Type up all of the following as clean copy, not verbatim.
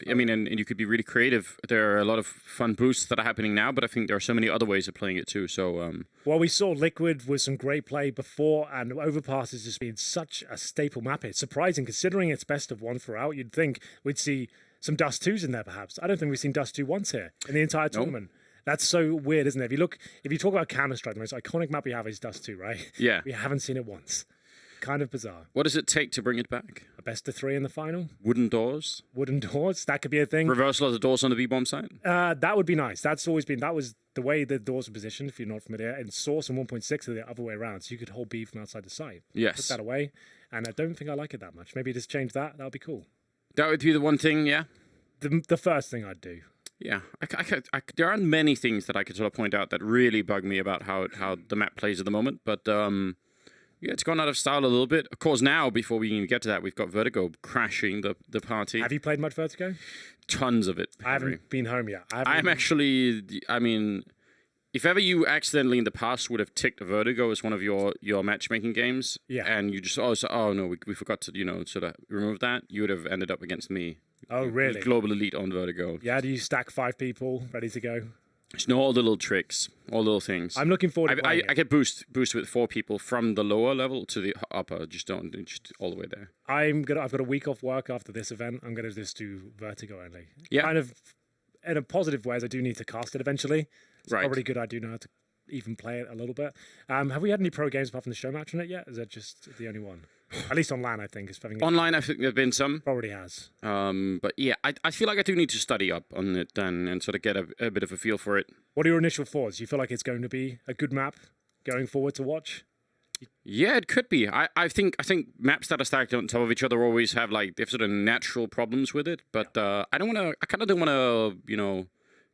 I mean, and you could be really creative. There are a lot of fun boosts that are happening now, but I think there are so many other ways of playing it too. So, well, we saw Liquid with some great play before, and Overpass has just been such a staple map. It's surprising considering it's best of one throughout. You'd think we'd see some Dust 2s in there, perhaps. I don't think we've seen Dust 2 once here in the entire tournament. That's so weird, isn't it? If you talk about Counter-Strike, the most iconic map we have is Dust 2, right? Yeah. We haven't seen it once. Kind of bizarre. What does it take to bring it back? A best of 3 in the final? Wooden doors? Wooden doors? That could be a thing. Reversal of the doors on the B-bomb site? That would be nice. That was the way the doors were positioned, if you're not familiar. And Source and 1.6 are the other way around, so you could hold B from outside the site. Yes. Put that away, and I don't think I like it that much. Maybe just change that. That would be cool. That would be the one thing, yeah? The first thing I'd do. Yeah, there aren't many things that I could sort of point out that really bug me about how the map plays at the moment, but yeah, it's gone out of style a little bit. Of course, now, before we even get to that, we've got Vertigo crashing the party. Have you played much Vertigo? Tons of it. I haven't been home yet. I'm actually, I mean, if ever you accidentally in the past would have ticked Vertigo as one of your matchmaking games, and you just, oh no, we forgot to, sort of remove that, you would have ended up against me. Oh, really? Global elite on Vertigo. Yeah, do you stack 5 people ready to go? Just know all the little tricks, all the little things. I'm looking forward to I get boost with 4 people from the lower level to the upper, just all the way there. I've got a week off work after this event. I'm gonna just do Vertigo only. Yeah. Kind of in a positive way, as I do need to cast it eventually. It's probably good I do know how to even play it a little bit. Have we had any pro games apart from the show match on it yet? Is that just the only one? At least online, I think. Online, I think there have been some. Probably has. But yeah, I feel like I do need to study up on it and sort of get a bit of a feel for it. What are your initial thoughts? Do you feel like it's going to be a good map going forward to watch? Yeah, it could be. I think maps that are stacked on top of each other always have they have sort of natural problems with it. But I kind of don't want to,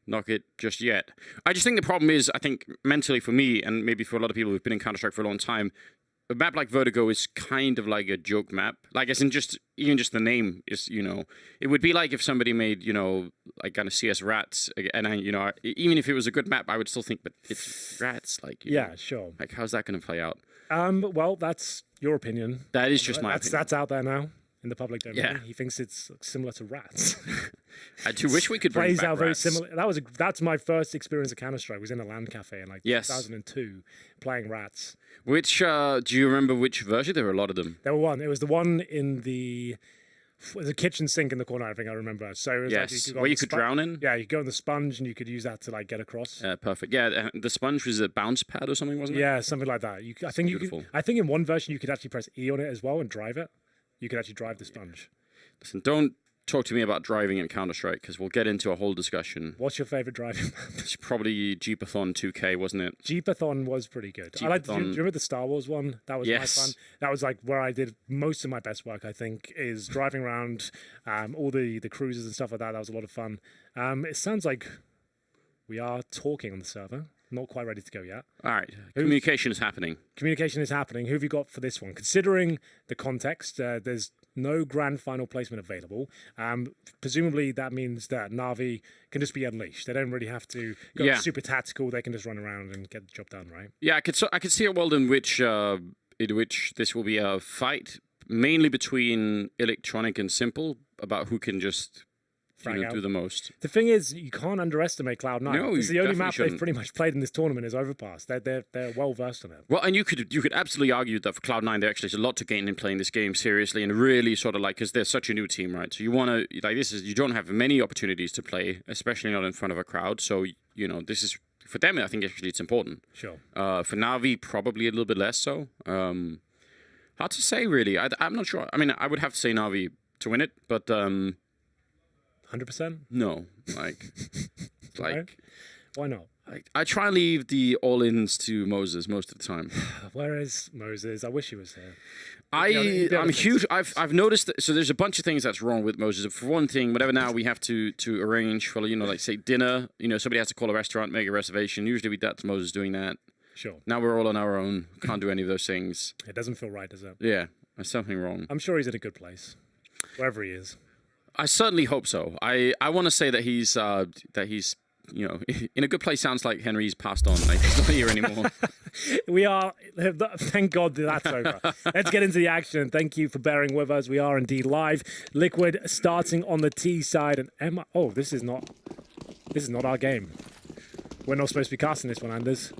knock it just yet. I just think the problem is, I think mentally for me and maybe for a lot of people who've been in Counter-Strike for a long time, a map like Vertigo is kind of like a joke map. Like, as in even just the name is, it would be like if somebody made, like kind of CS Rats, and even if it was a good map, I would still think, but it's Rats, yeah, sure. Like, how's that going to play out? Well, that's your opinion. That is just my opinion. That's out there now in the public domain. Yeah. He thinks it's similar to Rats. I do wish we could bring back out very Rats. similar. That's my first experience of Counter-Strike. Was in a LAN cafe in 2002 playing Rats. Which do you remember which version? There were a lot of them. There were one. It was the one in the kitchen sink in the corner, I think I remember. So it was where you could drown in? Yeah, you could go on the sponge and you could use that to get across. Perfect. Yeah, the sponge was a bounce pad or something, wasn't it? Yeah, something like that. I think in one version you could actually press E on it as well and drive it. You could actually drive the sponge. Listen, don't talk to me about driving in Counter-Strike, because we'll get into a whole discussion. What's your favorite driving map? It's probably Jeepathon 2K, wasn't it? Jeepathon was pretty good. Do you remember the Star Wars one? That was my fun. That was where I did most of my best work, I think, is driving around all the cruisers and stuff like that. That was a lot of fun. It sounds like we are talking on the server. Not quite ready to go yet. All right. Communication is happening. Communication is happening. Who have you got for this one? Considering the context, there's no grand final placement available. Presumably that means that Na'Vi can just be unleashed. They don't really have to go super tactical. They can just run around and get the job done, right? Yeah, I could see a world in which this will be a fight mainly between Electronic and Simple about who can just do the most. The thing is, you can't underestimate Cloud9. No, it's the only map shouldn't. they've pretty much played in this tournament is Overpass. They're well versed on it. Well, and you could absolutely argue that for Cloud9 there actually is a lot to gain in playing this game seriously and really sort of because they're such a new team, right? So you want to you don't have many opportunities to play, especially not in front of a crowd. So this is for them. I think actually it's important. Sure. For Na'Vi, probably a little bit less so. Hard to say really. I'm not sure. I mean, I would have to say Na'Vi to win it, but. 100%? No, Why not? I try and leave the all-ins to Moses most of the time. Where is Moses? I wish he was here. I'm huge. I've noticed that, so there's a bunch of things that's wrong with Moses. For one thing, whatever now we have to arrange for say dinner. Somebody has to call a restaurant, make a reservation. Usually that's Moses doing that. Sure. Now we're all on our own. Can't do any of those things. It doesn't feel right, does it? Yeah, there's something wrong. I'm sure he's in a good place, wherever he is. I certainly hope so. I want to say that he's you know, in a good place sounds like Henry's passed on. Like, he's not here anymore. We are, thank God that's over. Let's get into the action. Thank you for bearing with us. We are indeed live. Liquid starting on the T side, and Emma. Oh, this is not our game. We're not supposed to be casting this one, Anders.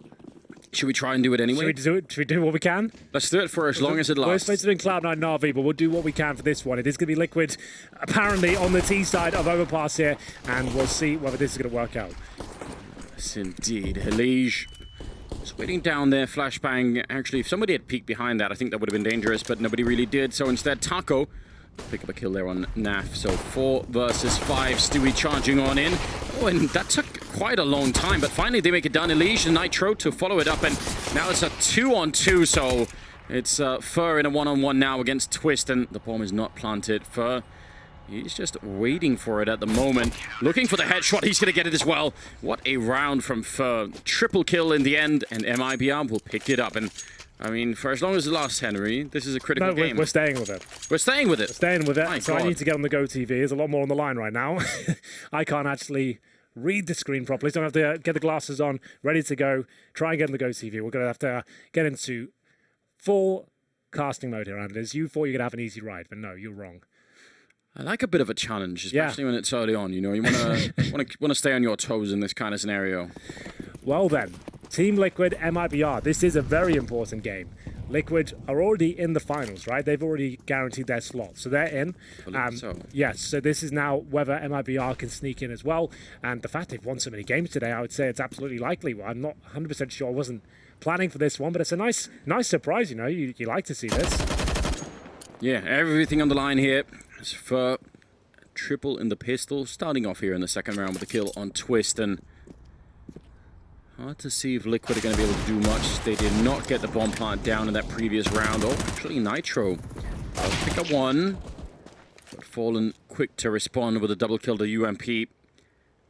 Should we try and do it anyway? Should we do what we can? Let's do it for as long as it lasts. We're supposed to be in Cloud9 Na'Vi, but we'll do what we can for this one. It is going to be Liquid, apparently, on the T side of Overpass here, and we'll see whether this is going to work out. Yes, indeed. Elige was waiting down there, flashbang. Actually, if somebody had peeked behind that, I think that would have been dangerous, but nobody really did. So instead, Taco pick up a kill there on Naf. So 4 versus 5. Stewie charging on in. Oh, and that took quite a long time, but finally they make it down. Elige and Nitro to follow it up, and now it's a 2-on-2. So it's Fur in a 1-on-1 now against Twist, and the bomb is not planted. Fur, he's just waiting for it at the moment. Looking for the headshot. He's going to get it as well. What a round from Fur. Triple kill in the end, and MIBR will pick it up. And I mean, for as long as it lasts, Henry, this is a critical game. We're staying with it. We're staying with it. We're staying with it. My so God. I need to get on the Go TV. There's a lot more on the line right now. I can't actually read the screen properly, so I have to get the glasses on, ready to go, try and get on the Go TV. We're going to have to get into full casting mode here, Anders. You thought you're going to have an easy ride, but no, you're wrong. I like a bit of a challenge, especially when it's early on. You know, you want to stay on your toes in this kind of scenario. Well then, Team Liquid, MIBR. This is a very important game. Liquid are already in the finals, right? They've already guaranteed their slot, so they're in. Yes, so this is now whether MIBR can sneak in as well. And the fact they've won so many games today, I would say it's absolutely likely. Well, I'm not 100% sure. I wasn't planning for this one, but it's a nice surprise, you know. You like to see this. Yeah, everything on the line here. As for triple in the pistol, starting off here in the second round with a kill on Twist, and hard to see if Liquid are going to be able to do much. They did not get the bomb plant down in that previous round. Oh, actually Nitro pick up one, but Fallen quick to respond with a double kill to UMP.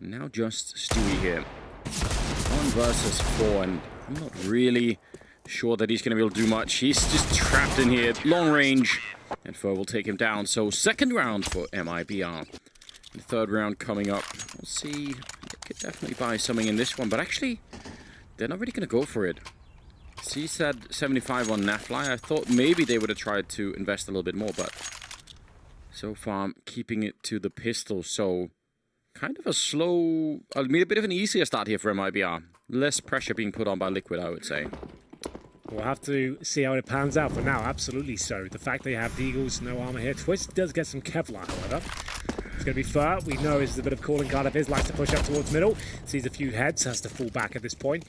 Now just Stewie here. 1 versus 4, and I'm not really sure that he's going to be able to do much. He's just trapped in here, long range, and Fur will take him down. So second round for MIBR. The third round coming up. We'll see. They could definitely buy something in this one, but actually, they're not really going to go for it. C said 75 on Nafly. I thought maybe they would have tried to invest a little bit more, but so far, keeping it to the pistol. So kind of a slow, I mean, a bit of an easier start here for MIBR. Less pressure being put on by Liquid, I would say. We'll have to see how it pans out. For now, absolutely so. The fact they have Deagles, no armor here. Twist does get some Kevlar, however. It's going to be Fur. We know this is a bit of calling card of his. Likes to push up towards middle. Sees a few heads. Has to fall back at this point.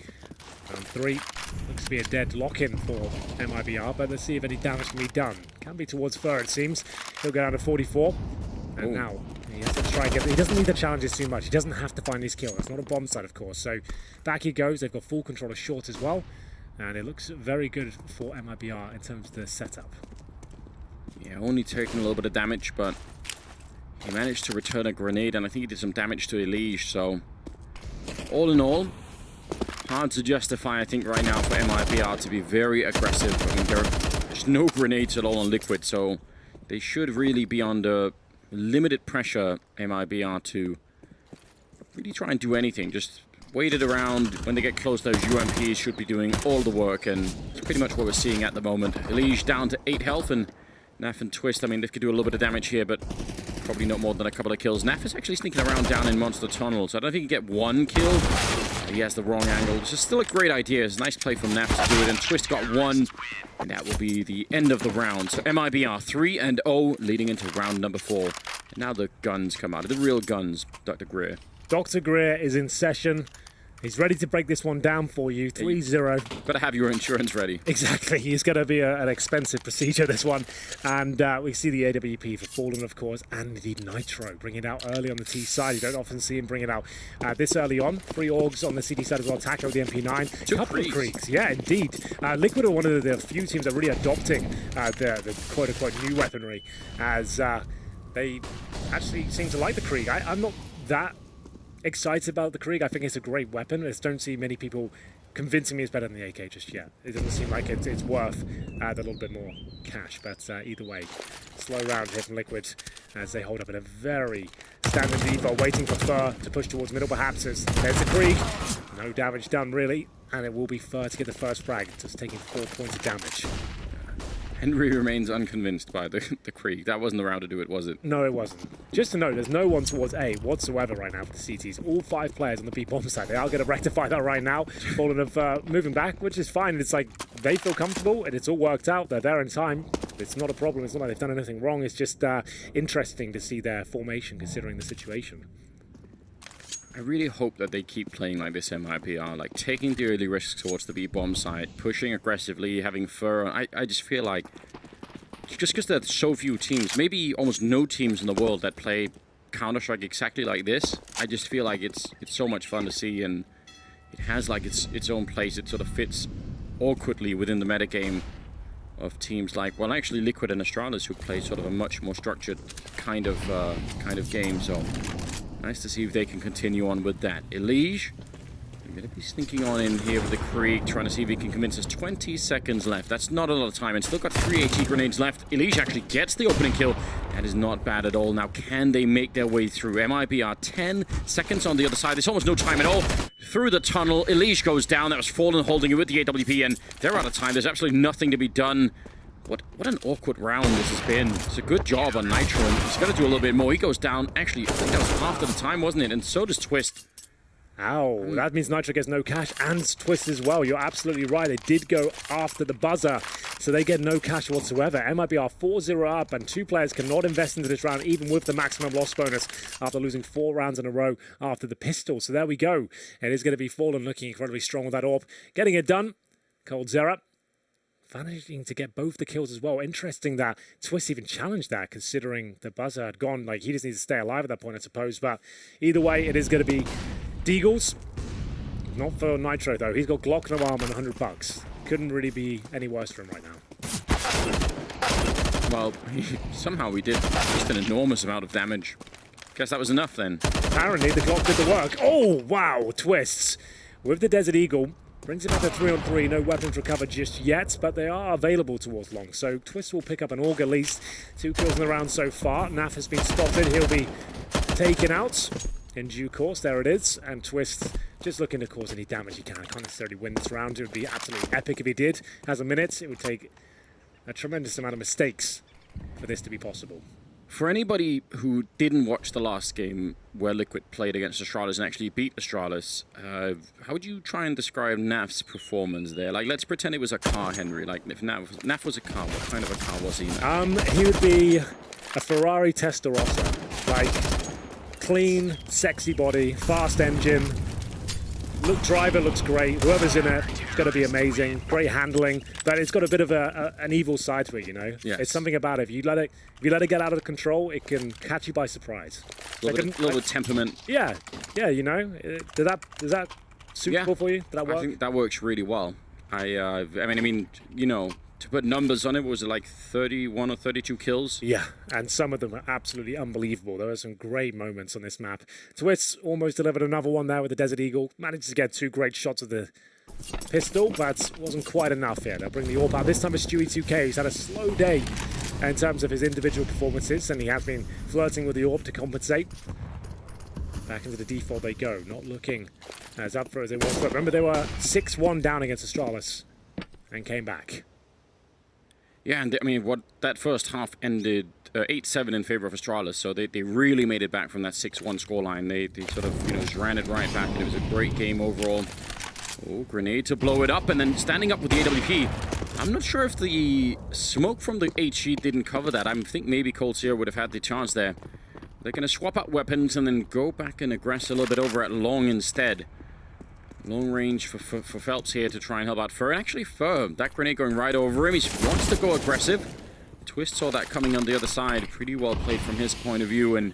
Round 3. Looks to be a dead lock-in for MIBR, but let's see if any damage can be done. Can be towards Fur, it seems. He'll go down to 44. And now he has to try and get... He doesn't need the challenges too much. He doesn't have to find his kill. That's not a bomb site, of course. So back he goes. They've got full control of short as well. And it looks very good for MIBR in terms of the setup. Yeah, only taking a little bit of damage, but he managed to return a grenade, and I think he did some damage to Elige. So all in all, hard to justify, I think, right now for MIBR to be very aggressive. I mean, there's no grenades at all on Liquid, so they should really be under limited pressure, MIBR, to really try and do anything. Just wait it around. When they get close, those UMPs should be doing all the work, and it's pretty much what we're seeing at the moment. Elige down to 8 health, and Naf and Twist, I mean, they could do a little bit of damage here, but probably not more than a couple of kills. Naf is actually sneaking around down in Monster Tunnel, so I don't think he can get one kill. He has the wrong angle. This is still a great idea. It's a nice play from Naf to do it, and Twist got one, and that will be the end of the round. So MIBR 3-0, leading into round number 4. And now the guns come out. The real guns, Dr. Greer. Dr. Greer is in session. He's ready to break this one down for you. 3-0. Better have your insurance ready. Exactly. He's going to be an expensive procedure, this one. And we see the AWP for Fallen, of course, and indeed Nitro. Bring it out early on the T side. You don't often see him bring it out this early on. 3 Orgs on the CD side as well. Taco, the MP9. 2 couple of Creeks. Yeah, indeed. Liquid are one of the few teams that are really adopting the quote-unquote new weaponry, as they actually seem to like the Krieg. I'm not that excited about the Krieg. I think it's a great weapon. I just don't see many people convincing me it's better than the AK just yet. It doesn't seem like it's worth a little bit more cash, but either way, slow round here from Liquid as they hold up in a very standard default, waiting for Fur to push towards middle perhaps. As there's the Krieg. No damage done really, and it will be Fur to get the first frag, just taking 4 points of damage. Henry remains unconvinced by the Krieg. That wasn't the round to do it, was it? No, it wasn't. Just to note, there's no one towards A whatsoever right now for the CTs. All 5 players on the B bomb side. They are going to rectify that right now. Fallen of moving back, which is fine. It's like they feel comfortable and it's all worked out. They're there in time. It's not a problem. It's not like they've done anything wrong. It's just interesting to see their formation considering the situation. I really hope that they keep playing like this MIPR, like taking the early risks towards the B-bomb side, pushing aggressively, having Fur. I just feel like, just because there's so few teams, maybe almost no teams in the world that play Counter-Strike exactly like this, I just feel like it's so much fun to see, and it has like its own place. It sort of fits awkwardly within the metagame of teams like, well, actually Liquid and Astralis, who play sort of a much more structured kind of game. So nice to see if they can continue on with that. Elige, I'm going to be sneaking on in here with the Krieg, trying to see if he can convince us. 20 seconds left. That's not a lot of time, and still got 3 AT grenades left. Elige actually gets the opening kill. That is not bad at all. Now, can they make their way through? MIBR 10 seconds on the other side. There's almost no time at all. Through the tunnel, Elige goes down. That was Fallen holding it with the AWP, and they're out of time. There's absolutely nothing to be done. What an awkward round this has been. It's a good job on Nitro, and he's got to do a little bit more. He goes down. Actually, I think that was half of the time, wasn't it? And so does Twist. Ow, that means Nitro gets no cash and Twist as well. You're absolutely right. They did go after the buzzer, so they get no cash whatsoever. MIBR 4-0 up, and 2 players cannot invest into this round, even with the maximum loss bonus, after losing 4 rounds in a row after the pistol. So there we go. It is going to be Fallen looking incredibly strong with that AWP. Getting it done. Cold Zera managing to get both the kills as well. Interesting that Twist even challenged that, considering the buzzer had gone. Like, he just needs to stay alive at that point, I suppose. But either way, it is going to be Deagles. Not for Nitro, though. He's got Glock no arm and $100. Couldn't really be any worse for him right now. Well, somehow we did just an enormous amount of damage. Guess that was enough then. Apparently, the Glock did the work. Oh, wow. Twists with the Desert Eagle. Brings it back to 3-on-3, no weapons recovered just yet, but they are available towards long. So Twist will pick up an AUG at least. 2 kills in the round so far. Naf has been spotted. He'll be taken out in due course. There it is. And Twist just looking to cause any damage he can. Can't necessarily win this round. It would be absolutely epic if he did. Has a minute. It would take a tremendous amount of mistakes for this to be possible. For anybody who didn't watch the last game where Liquid played against Astralis and actually beat Astralis, how would you try and describe Naf's performance there? Like, let's pretend it was a car, Henry. Like, if Naf was a car, what kind of a car was he? He would be a Ferrari Testarossa. Like, clean, sexy body, fast engine. Driver looks great. Whoever's in it, it's got to be amazing. Great handling, but it's got a bit of an evil side to it, you know. Yes. It's something about it. If you let it get out of control, it can catch you by surprise. A little bit of temperament. Yeah, you know. Is that suitable for you? Did that work? I think that works really well. I mean, you know, to put numbers on it, was it like 31 or 32 kills? Yeah, and some of them are absolutely unbelievable. There were some great moments on this map. Twist almost delivered another one there with the Desert Eagle. Managed to get 2 great shots of the pistol, but wasn't quite enough here. They'll bring the AWP out. This time it's Stewie2K. He's had a slow day in terms of his individual performances, and he has been flirting with the AWP to compensate. Back into the default they go, not looking as up for as they want. But remember, they were 6-1 down against Astralis and came back. Yeah, and I mean, that first half ended 8-7 in favor of Astralis, so they really made it back from that 6-1 scoreline. They sort of, you know, just ran it right back, and it was a great game overall. Oh, grenade to blow it up, and then standing up with the AWP. I'm not sure if the smoke from the HE didn't cover that. I think maybe Cold Seer would have had the chance there. They're going to swap out weapons and then go back and aggress a little bit over at long instead. Long range for Phelps here to try and help out Fur. And actually Fur, that grenade going right over him. He wants to go aggressive. Twist saw that coming on the other side. Pretty well played from his point of view. And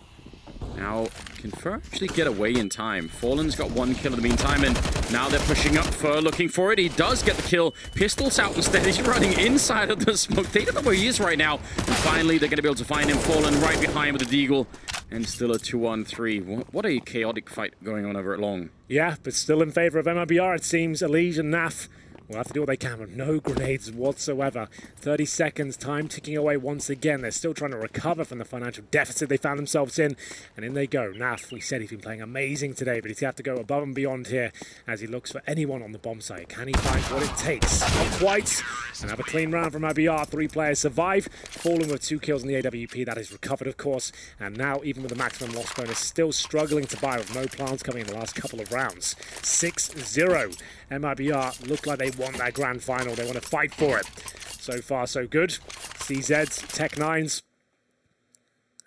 now, can Fur actually get away in time? Fallen's got 1 kill in the meantime, and now they're pushing up. Fur looking for it. He does get the kill. Pistol's out instead. He's running inside of the smoke. They don't know where he is right now. And finally, they're going to be able to find him. Fallen right behind with the Deagle. And still a 2-on-3. What a chaotic fight going on over at long. Yeah, but still in favor of MIBR, it seems. Elige and Naf will have to do what they can with no grenades whatsoever. 30 seconds, time ticking away once again. They're still trying to recover from the financial deficit they found themselves in. And in they go. Naf, we said he's been playing amazing today, but he's have to go above and beyond here as he looks for anyone on the bomb site. Can he find what it takes? Not quite. And have a clean round from IBR. 3 players survive. Fallen with 2 kills in the AWP. That is recovered, of course. And now, even with the maximum loss bonus, still struggling to buy with no plants coming in the last couple of rounds. 6-0. MIBR look like they want that grand final. They want to fight for it. So far, so good. CZs, Tech 9s.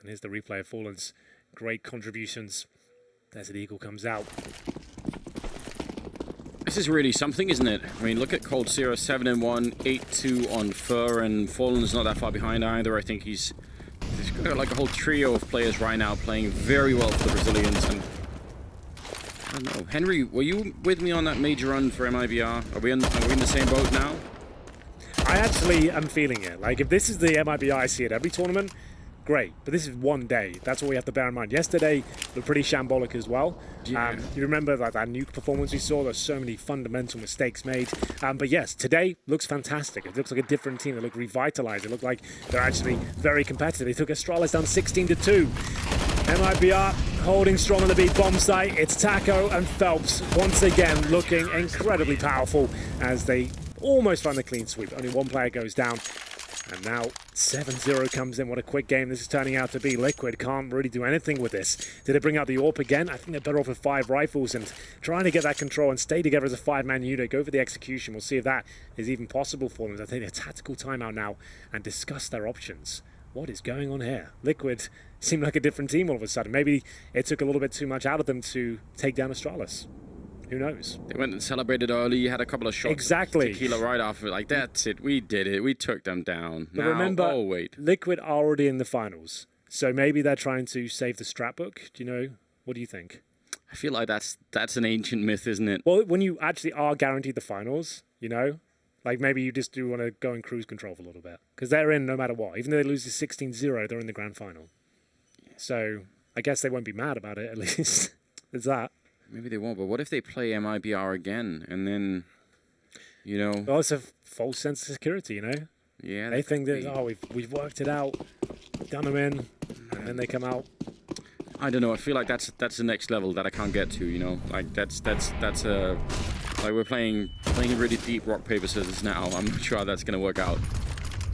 And here's the replay of Fallen's great contributions. Desert Eagle comes out. This is really something, isn't it? I mean, look at Cold Zero, 7-1, 8-2 on Fur, and Fallen's not that far behind either. I think he's got like a whole trio of players right now playing very well for the Brazilians. And I don't know. Henry, were you with me on that major run for MIBR? Are we in the same boat now? I actually am feeling it. Like, if this is the MIBR I see at every tournament, great. But this is one day. That's what we have to bear in mind. Yesterday looked pretty shambolic as well. Yeah. You remember like that nuke performance we saw? There's so many fundamental mistakes made. But yes, today looks fantastic. It looks like a different team. They look revitalized. It looked like they're actually very competitive. They took Astralis down 16-2. MIBR holding strong on the B bomb site. It's Taco and Phelps once again looking incredibly powerful as they almost find the clean sweep. Only one player goes down. And now 7-0 comes in. What a quick game this is turning out to be. Liquid can't really do anything with this. Did they bring out the AWP again? I think they're better off with 5 rifles and trying to get that control and stay together as a 5-man unit. Go for the execution. We'll see if that is even possible for them. I think a tactical timeout now and discuss their options. What is going on here? Liquid seemed like a different team all of a sudden. Maybe it took a little bit too much out of them to take down Astralis. Who knows? They went and celebrated early, had a couple of shots. Exactly. Tequila right after. Like, that's it. We did it. We took them down. But now, remember, oh, wait. Liquid are already in the finals. So maybe they're trying to save the scrap book. Do you know? What do you think? I feel like that's an ancient myth, isn't it? Well, when you actually are guaranteed the finals, you know? Like, maybe you just do want to go in cruise control for a little bit. Because they're in no matter what. Even though they lose to 16-0, they're in the grand final. Yeah. So I guess they won't be mad about it, at least. There's that. Maybe they won't, but what if they play MIBR again and then, you know... Well, it's a false sense of security, you know? Yeah. They think that, oh, we've worked it out, done them in, and then they come out. I don't know. I feel like that's the next level that I can't get to, you know? Like, that's like we're playing really deep rock, paper, scissors now. I'm not sure how that's going to work out.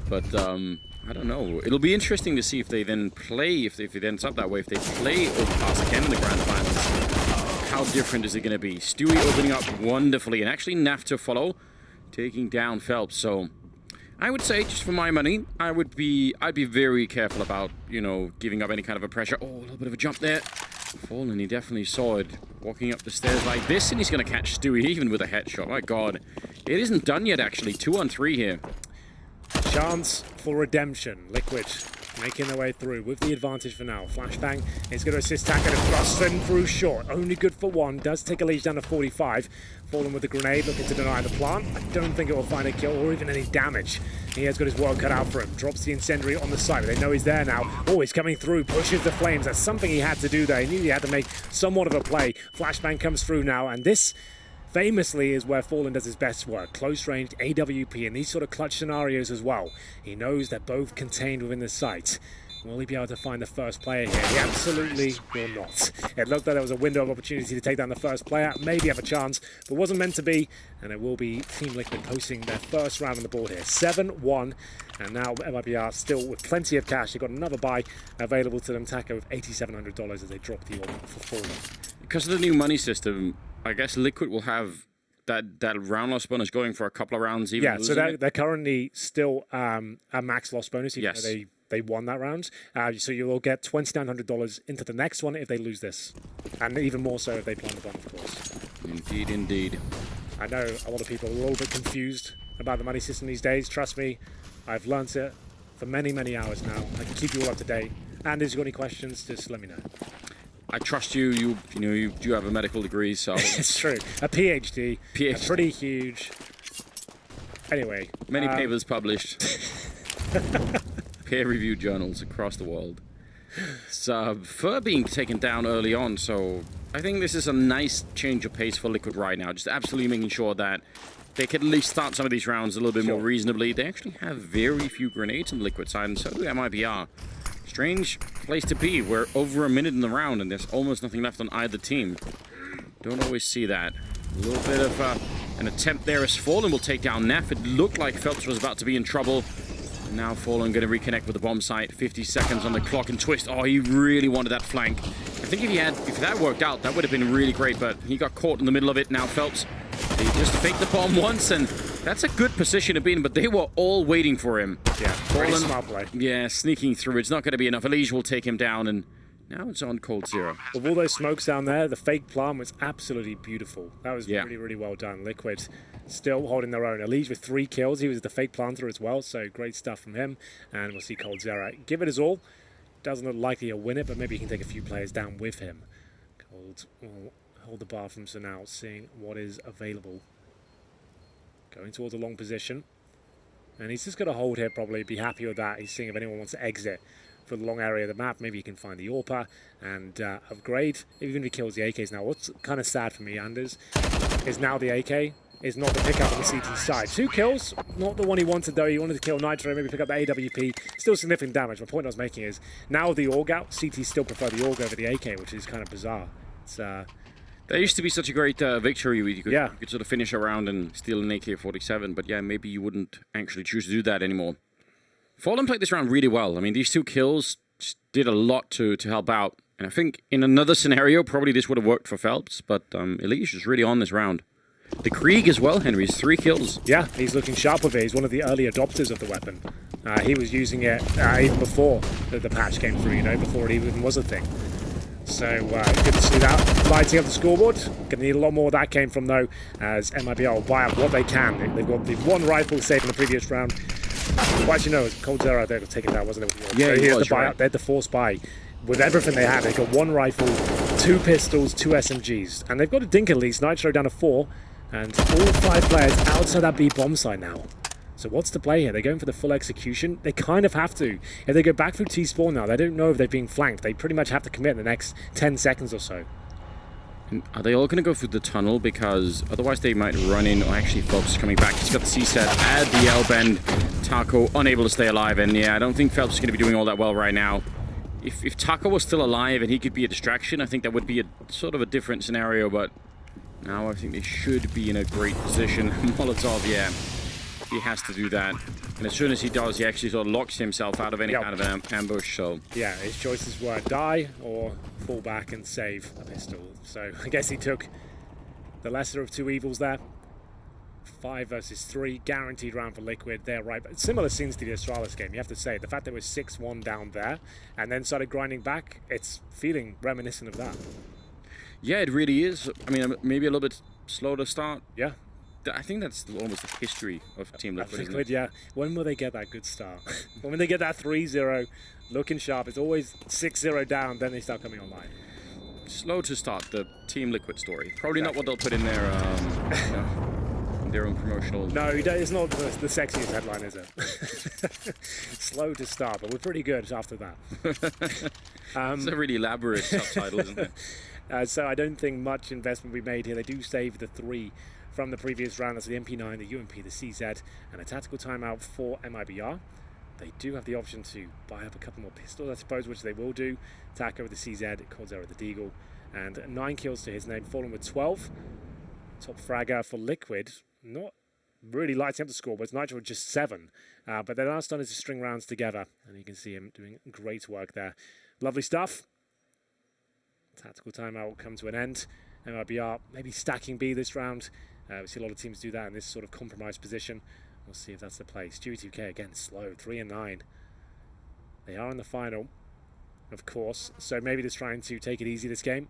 But, I don't know. It'll be interesting to see if they then play, if it ends up that way, if they play Overpass again in the grand finals. How different is it going to be? Stewie opening up wonderfully, and actually Naf to follow, taking down Phelps. So I would say, just for my money, I'd be very careful about, you know, giving up any kind of a pressure. Oh, a little bit of a jump there. Fallen, he definitely saw it. Walking up the stairs like this, and he's going to catch Stewie even with a headshot. My God. It isn't done yet, actually. 2-on-3 here. Chance for redemption. Liquid making their way through with the advantage for now. Flashbang is going to assist Tacker to thrust them through short. Only good for one. Does take a lead down to 45. Fallen with the grenade, looking to deny the plant. I don't think it will find a kill or even any damage. He has got his work cut out for him. Drops the incendiary on the side, but they know he's there now. Oh, he's coming through, pushes the flames. That's something he had to do there. He knew he had to make somewhat of a play. Flashbang comes through now, and this famously is where Fallen does his best work. Close range AWP in these sort of clutch scenarios as well. He knows they're both contained within the site. Will he be able to find the first player here? He absolutely will not. It looked like there was a window of opportunity to take down the first player, maybe have a chance, but wasn't meant to be, and it will be Team Liquid posting their first round on the board here. 7-1, and now MIBR still with plenty of cash. They've got another buy available to them. Taco with $8,700 as they drop the order for Fallen. Because of the new money system, I guess Liquid will have that round loss bonus going for a couple of rounds even. Yeah, so they're currently still a max loss bonus, even though they won that round. So you will get $2,900 into the next one if they lose this. And even more so if they plant the bomb, of course. Indeed, indeed. I know a lot of people are a little bit confused about the money system these days. Trust me, I've learnt it for many, many hours now. I can keep you all up to date. And if you've got any questions, just let me know. I trust you. You know, you do have a medical degree, so... It's true. A PhD. A pretty huge... Anyway. Many papers published. Peer-reviewed journals across the world. It's Fur being taken down early on, so I think this is a nice change of pace for Liquid right now. Just absolutely making sure that they can at least start some of these rounds a little bit more reasonably. They actually have very few grenades on the Liquid side, and so do MIBR. Strange place to be. We're over a minute in the round, and there's almost nothing left on either team. Don't always see that. A little bit of an attempt there as Fallen will take down Neff. It looked like Phelps was about to be in trouble. And now Fallen going to reconnect with the bomb site. 50 seconds on the clock and Twist. Oh, he really wanted that flank. I think if that worked out, that would have been really great, but he got caught in the middle of it. Now Phelps, he just faked the bomb once, and that's a good position to be in, but they were all waiting for him. Yeah, very smart play. Yeah, sneaking through. It's not going to be enough. Elige will take him down, and now it's on Cold Zero. With all those smokes down there, the fake plant was absolutely beautiful. That was really, really well done. Liquid still holding their own. Elige with 3 kills. He was the fake planter as well, so great stuff from him. And we'll see Cold Zero give it his all. Doesn't look likely he'll win it, but maybe he can take a few players down with him. Cold will hold the bar from so now, seeing what is available. Going towards a long position. And he's just going to hold here probably, be happy with that. He's seeing if anyone wants to exit for the long area of the map. Maybe he can find the AWPer and upgrade. Even if he kills the AKs now. What's kind of sad for me, Anders, is now the AK is not the pickup on the CT side. 2 kills, not the one he wanted though. He wanted to kill Nitro, maybe pick up the AWP. Still significant damage. My point I was making is, now the AUG out, CT still prefer the AUG over the AK, which is kind of bizarre. It's That used to be such a great victory. You could sort of finish a round and steal an AK-47, but yeah, maybe you wouldn't actually choose to do that anymore. Fallen played this round really well. I mean, these 2 kills did a lot to help out. And I think in another scenario, probably this would have worked for Phelps, but Elige is really on this round. The Krieg as well, Henry's 3 kills. Yeah, he's looking sharp with it. He's one of the early adopters of the weapon. He was using it even before the patch came through, before it even was a thing. So good to see that lighting up the scoreboard. Going to need a lot more. That came from, though, as MIBR will buy up what they can. They've got the 1 rifle saved in the previous round. Well, actually, no, it was Cold Zero there to take it down, wasn't it? Yeah, so he was, the buy up. They had the force buy. With everything they had, they got 1 rifle, 2 pistols, 2 SMGs. And they've got a dink at least. Nitro down to 4. And all 5 players outside that B bomb site now. So what's the play here? They're going for the full execution. They kind of have to. If they go back through T-spawn now, they don't know if they're being flanked. They pretty much have to commit in the next 10 seconds or so. And are they all going to go through the tunnel? Because otherwise they might run in. Or actually, Phelps is coming back. He's got the C-set at the L-bend. Taco unable to stay alive. And yeah, I don't think Phelps is going to be doing all that well right now. If Taco was still alive and he could be a distraction, I think that would be a sort of a different scenario. But now I think they should be in a great position. Molotov, yeah. He has to do that. And as soon as he does, he actually sort of locks himself out of any kind of an ambush. So yeah, his choices were die or fall back and save a pistol. So I guess he took the lesser of 2 evils there. 5 versus 3, guaranteed round for Liquid. They're right, but similar scenes to the Astralis game. You have to say, the fact that it was 6-1 down there and then started grinding back, it's feeling reminiscent of that. Yeah, it really is. I mean, maybe a little bit slow to start. Yeah. I think that's almost the history of Team Liquid. Liquid, yeah. When will they get that good start? When they get that 3-0, looking sharp, it's always 6-0 down, then they start coming online. Slow to start, the Team Liquid story. Probably not what they'll put in their, their own promotional... No, it's not the sexiest headline, is it? Slow to start, but we're pretty good after that. It's a really elaborate subtitle, isn't it? So I don't think much investment we made here. They do save the 3 from the previous round. That's the MP9, the UMP, the CZ, and a tactical timeout for MIBR. They do have the option to buy up a couple more pistols, I suppose, which they will do. Taco with the CZ, Cold Zero with the Deagle, and 9 kills to his name. Fallen with 12. Top fragger for Liquid. Not really lighting up the score, but it's Nitro with just 7. But they're now starting to string rounds together, and you can see him doing great work there. Lovely stuff. Tactical timeout will come to an end. MIBR maybe stacking B this round. We see a lot of teams do that in this sort of compromised position. We'll see if that's the play. Stewie 2K again, slow, 3-9. They are in the final, of course, so maybe they're trying to take it easy this game.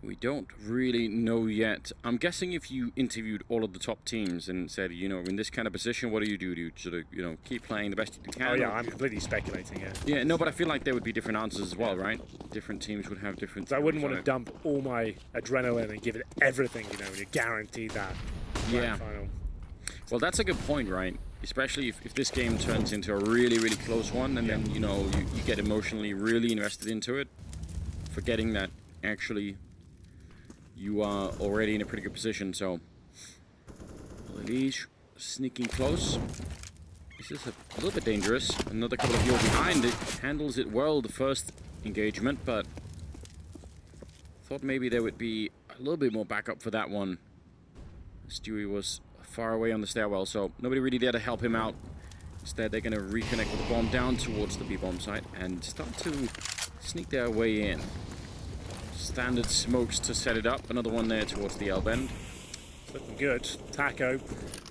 We don't really know yet. I'm guessing if you interviewed all of the top teams and said, in this kind of position, what do you do? Do you sort of, keep playing the best you can? Oh yeah, I'm completely speculating here. Yeah, no, but I feel like there would be different answers as well, right? Different teams would have different... So I wouldn't want to dump all my adrenaline and give it everything, when you're guaranteed that. Yeah. Final. Well, that's a good point, right? especially if this game turns into a really, really close one, and then, you know, you get emotionally really invested into it, forgetting that actually you are already in a pretty good position. So, Leash sneaking close. This is a little bit dangerous. Another couple of people behind. It handles it well the first engagement, but thought maybe there would be a little bit more backup for that one. Stewie was far away on the stairwell, so nobody really there to help him out. Instead, they're going to reconnect with the bomb down towards the B-bomb site and start to sneak their way in. Standard smokes to set it up. Another one there towards the L-bend. Looking good. Taco,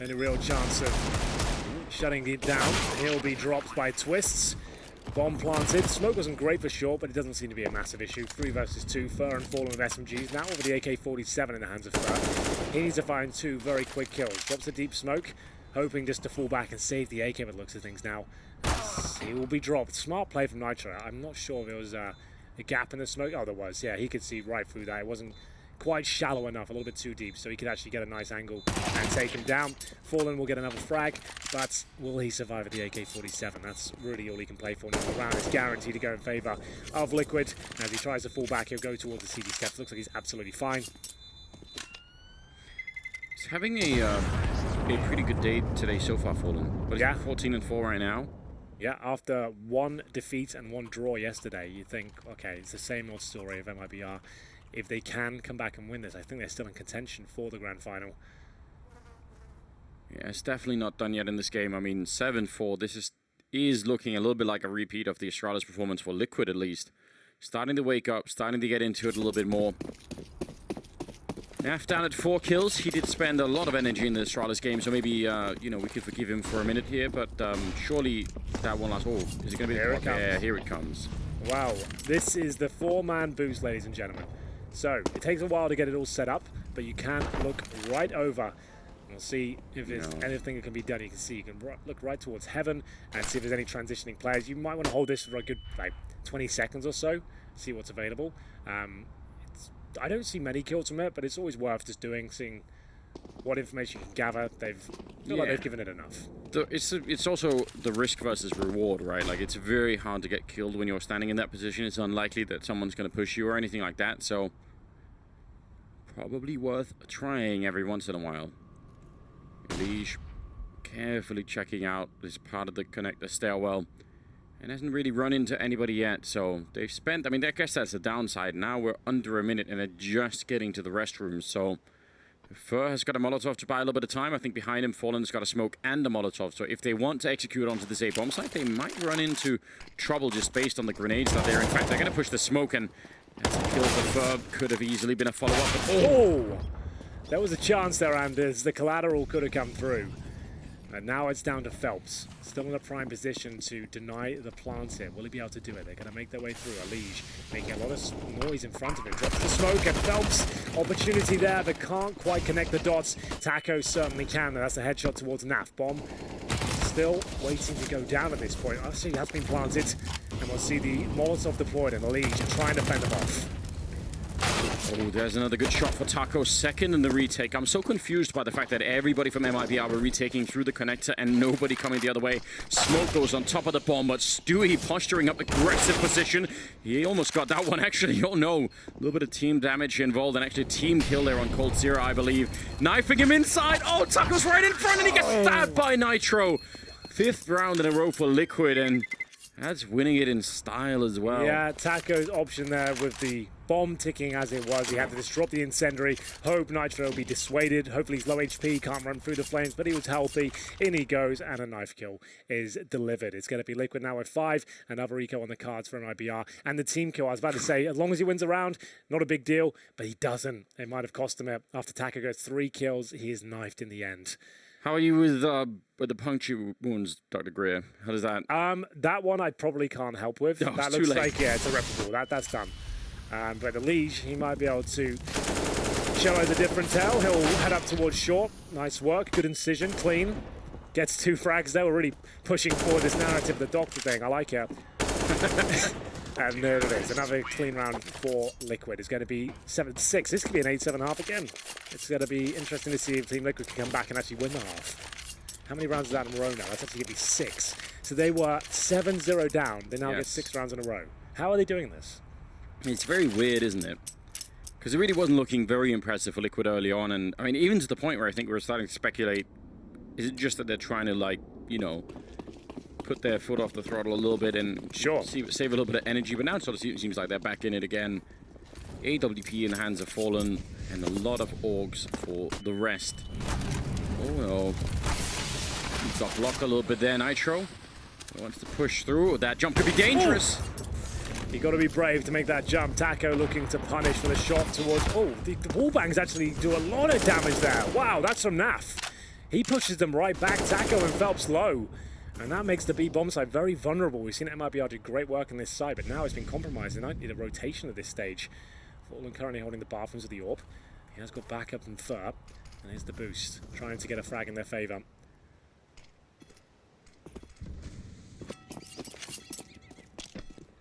any real chance of shutting it down. He'll be dropped by Twists. Bomb planted. Smoke wasn't great for short, but it doesn't seem to be a massive issue. 3 versus 2. Fur and Fallen with SMGs. Now with the AK-47 in the hands of Fur. He needs to find 2 very quick kills. Drops a deep smoke, hoping just to fall back and save the AK with looks of things now. He will be dropped. Smart play from Nitro. I'm not sure if there was a gap in the smoke. Oh, there was. Yeah, he could see right through that. It wasn't quite shallow enough, a little bit too deep, so he could actually get a nice angle and take him down. Fallen will get another frag, but will he survive at the AK-47? That's really all he can play for now. The round is guaranteed to go in favor of Liquid. As he tries to fall back, he'll go towards the CD steps. Looks like he's absolutely fine. He's having a pretty good day today so far, Fallen. But he's 14-4 right now. Yeah, after 1 defeat and 1 draw yesterday, you think, okay, it's the same old story of MIBR. If they can come back and win this, I think they're still in contention for the grand final. Yeah, it's definitely not done yet in this game. I mean, 7-4, this is looking a little bit like a repeat of the Astralis performance for Liquid, at least. Starting to wake up, starting to get into it a little bit more. Naf down at 4 kills. He did spend a lot of energy in the Astralis game, so maybe, you know, we could forgive him for a minute here, but surely that one last... Oh, is it going to be... Here it comes. Yeah, here it comes. Wow, this is the 4-man boost, ladies and gentlemen. So, it takes a while to get it all set up, but you can look right over. We'll see if there's anything that can be done. You can see, you can look right towards Heaven and see if there's any transitioning players. You might want to hold this for a good, like, 20 seconds or so, see what's available. I don't see many kills from it, but it's always worth just seeing what information you can gather. Like they've given it enough. It's also the risk versus reward, right? Like, it's very hard to get killed when you're standing in that position. It's unlikely that someone's going to push you or anything like that, so probably worth trying every once in a while. Leash carefully checking out this part of the connector stairwell and hasn't really run into anybody yet, so they've spent... I mean, I guess that's the downside. Now we're under a minute and they're just getting to the restrooms, so... Fur has got a Molotov to buy a little bit of time. I think behind him, Fallen's got a smoke and a Molotov. So if they want to execute onto this A-bomb site, they might run into trouble just based on the grenades that are there. In fact, they're going to push the smoke, and that's a kill for Fur. Could have easily been a follow-up. Oh! There was a chance there, Anders. The collateral could have come through. And now it's down to Phelps. Still in a prime position to deny the plants here. Will he be able to do it? They're going to make their way through. Alige making a lot of noise in front of him. Drops the smoke, and Phelps, opportunity there, but can't quite connect the dots. Taco certainly can. That's a headshot towards Naf. Bomb still waiting to go down at this point. I see he has been planted, and we'll see the Molotov deployed, and Alige trying to fend them off. Oh, there's another good shot for Taco. Second in the retake. I'm so confused by the fact that everybody from MIBR were retaking through the connector and nobody coming the other way. Smoke goes on top of the bomb, but Stewie posturing up aggressive position. He almost got that one, actually. Oh, no. A little bit of team damage involved, and actually team kill there on Cold Zero, I believe. Knifing him inside. Oh, Taco's right in front, and he gets stabbed by Nitro. 5th round in a row for Liquid, and that's winning it in style as well. Yeah, Taco's option there with the bomb ticking as it was. He had to disrupt the incendiary. Hope Nitro will be dissuaded. Hopefully he's low HP, can't run through the flames, but he was healthy. In he goes, and a knife kill is delivered. It's going to be Liquid now at 5. Another eco on the cards for MIBR. And the team kill, I was about to say, as long as he wins a round, not a big deal, but he doesn't. It might have cost him it. After Taco gets 3 kills, he is knifed in the end. How are you with the puncture wounds, Dr. Greer? How does that... That one I probably can't help with. Oh, that looks like, yeah, it's irreparable. That's done. But the Liege, he might be able to show us a different tale. He'll head up towards short. Nice work. Good incision. Clean. Gets 2 frags there. We're really pushing forward this narrative, the doctor thing. I like it. And there it is. Another clean round for Liquid. It's going to be 7-6. This could be an 8-7 half again. It's going to be interesting to see if Team Liquid can come back and actually win the half. How many rounds is that in a row now? That's actually going to be 6. So they were 7-0 down. They now get 6 rounds in a row. How are they doing this? It's very weird, isn't it? Because it really wasn't looking very impressive for Liquid early on. And, I mean, even to the point where I think we were starting to speculate, is it just that they're trying to, like, you know, put their foot off the throttle a little bit and save a little bit of energy? But now it sort of seems like they're back in it again. AWP in the hands of Fallen, and a lot of Orgs for the rest. Oh, no. Got blocked a little bit there, Nitro. Wants to push through. That jump could be dangerous. You got to be brave to make that jump. Taco looking to punish for the shot towards... Oh, the wallbangs actually do a lot of damage there. Wow, that's from Naf. He pushes them right back. Taco and Phelps low. And that makes the B bomb side very vulnerable. We've seen MIBR do great work on this side, but now it's been compromised. They might need a rotation at this stage. Fallen currently holding the bathrooms of the AWP. He has got backup from Thur. And here's the boost. Trying to get a frag in their favor.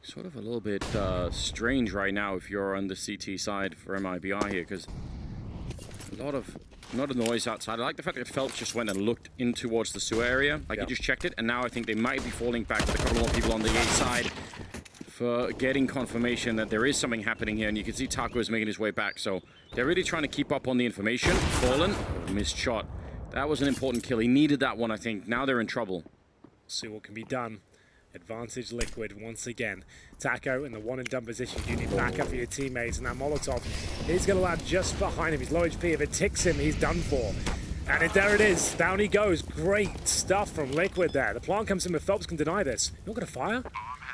Sort of a little bit strange right now if you're on the CT side for MIBR here, because a lot of noise outside. I like the fact that Phelps just went and looked in towards the sewer area. Like he just checked it, and now I think they might be falling back with a couple more people on the A side for getting confirmation that there is something happening here. And you can see Taco is making his way back, so they're really trying to keep up on the information. Fallen, missed shot. That was an important kill. He needed that one, I think. Now they're in trouble. See what can be done. Advantage Liquid once again. Taco in the one and done position. You need backup for your teammates, and that Molotov is going to land just behind him. He's low HP. If it ticks him, he's done for. And there it is. Down he goes. Great stuff from Liquid there. The plant comes in, but Phelps can deny this. Not going to fire?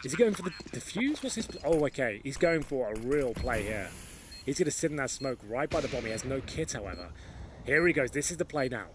Is he going for the defuse? What's his... Oh, okay. He's going for a real play here. He's going to sit in that smoke right by the bomb. He has no kit, however. Here he goes. This is the play now.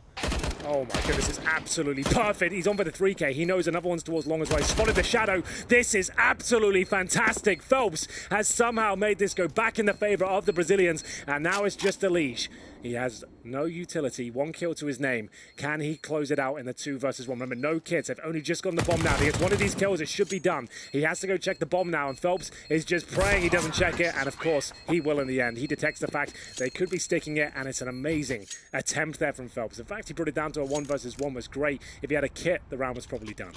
Oh my goodness, it's absolutely perfect. He's on for the 3K. He knows another one's towards long as well. He spotted the shadow. This is absolutely fantastic. Phelps has somehow made this go back in the favor of the Brazilians, and now it's just a leash. He has no utility, 1 kill to his name. Can he close it out in the 2 versus 1? Remember, no kits. They've only just gotten the bomb now. He gets one of these kills. It should be done. He has to go check the bomb now, and Phelps is just praying he doesn't check it, and of course, he will in the end. He detects the fact they could be sticking it, and it's an amazing attempt there from Phelps. In fact, he brought it down to a 1 versus 1 was great. If he had a kit, the round was probably done.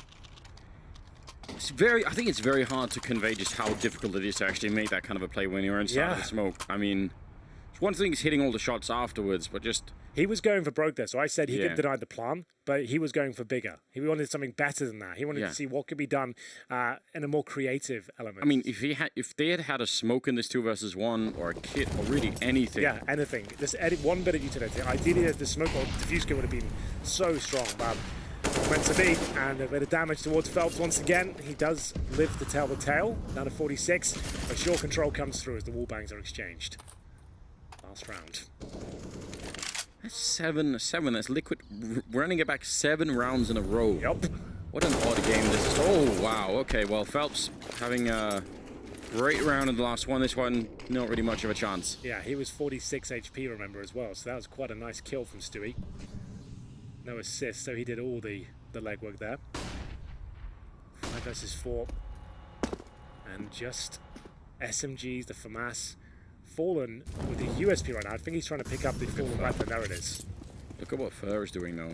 I think it's very hard to convey just how difficult it is to actually make that kind of a play when you're inside of the smoke. I mean... One thing is hitting all the shots afterwards, but just... He was going for broke there, so I said he could deny the plan, but he was going for bigger. He wanted something better than that. He wanted to see what could be done in a more creative element. I mean, if they had a smoke in this 2 versus 1, or a kit, or really anything... Yeah, anything. Just one bit of utility. Ideally, the smoke or diffuse kit would have been so strong, but meant to be. And a bit of damage towards Phelps once again. He does live to tell the tale, down to 46, but sure control comes through as the wallbangs are exchanged. Round. That's 7. That's Liquid running it back 7 rounds in a row. Yep. What an odd game this is. Oh, wow. Okay, well, Phelps having a great round in the last one. This one, not really much of a chance. Yeah, he was 46 HP, remember, as well. So that was quite a nice kill from Stewie. No assist, so he did all the legwork there. 5 versus 4. And just SMGs, the FAMAS. Fallen with the USP right now. I think he's trying to pick up the Fallen weapon. There it is. Look at what Fur is doing now.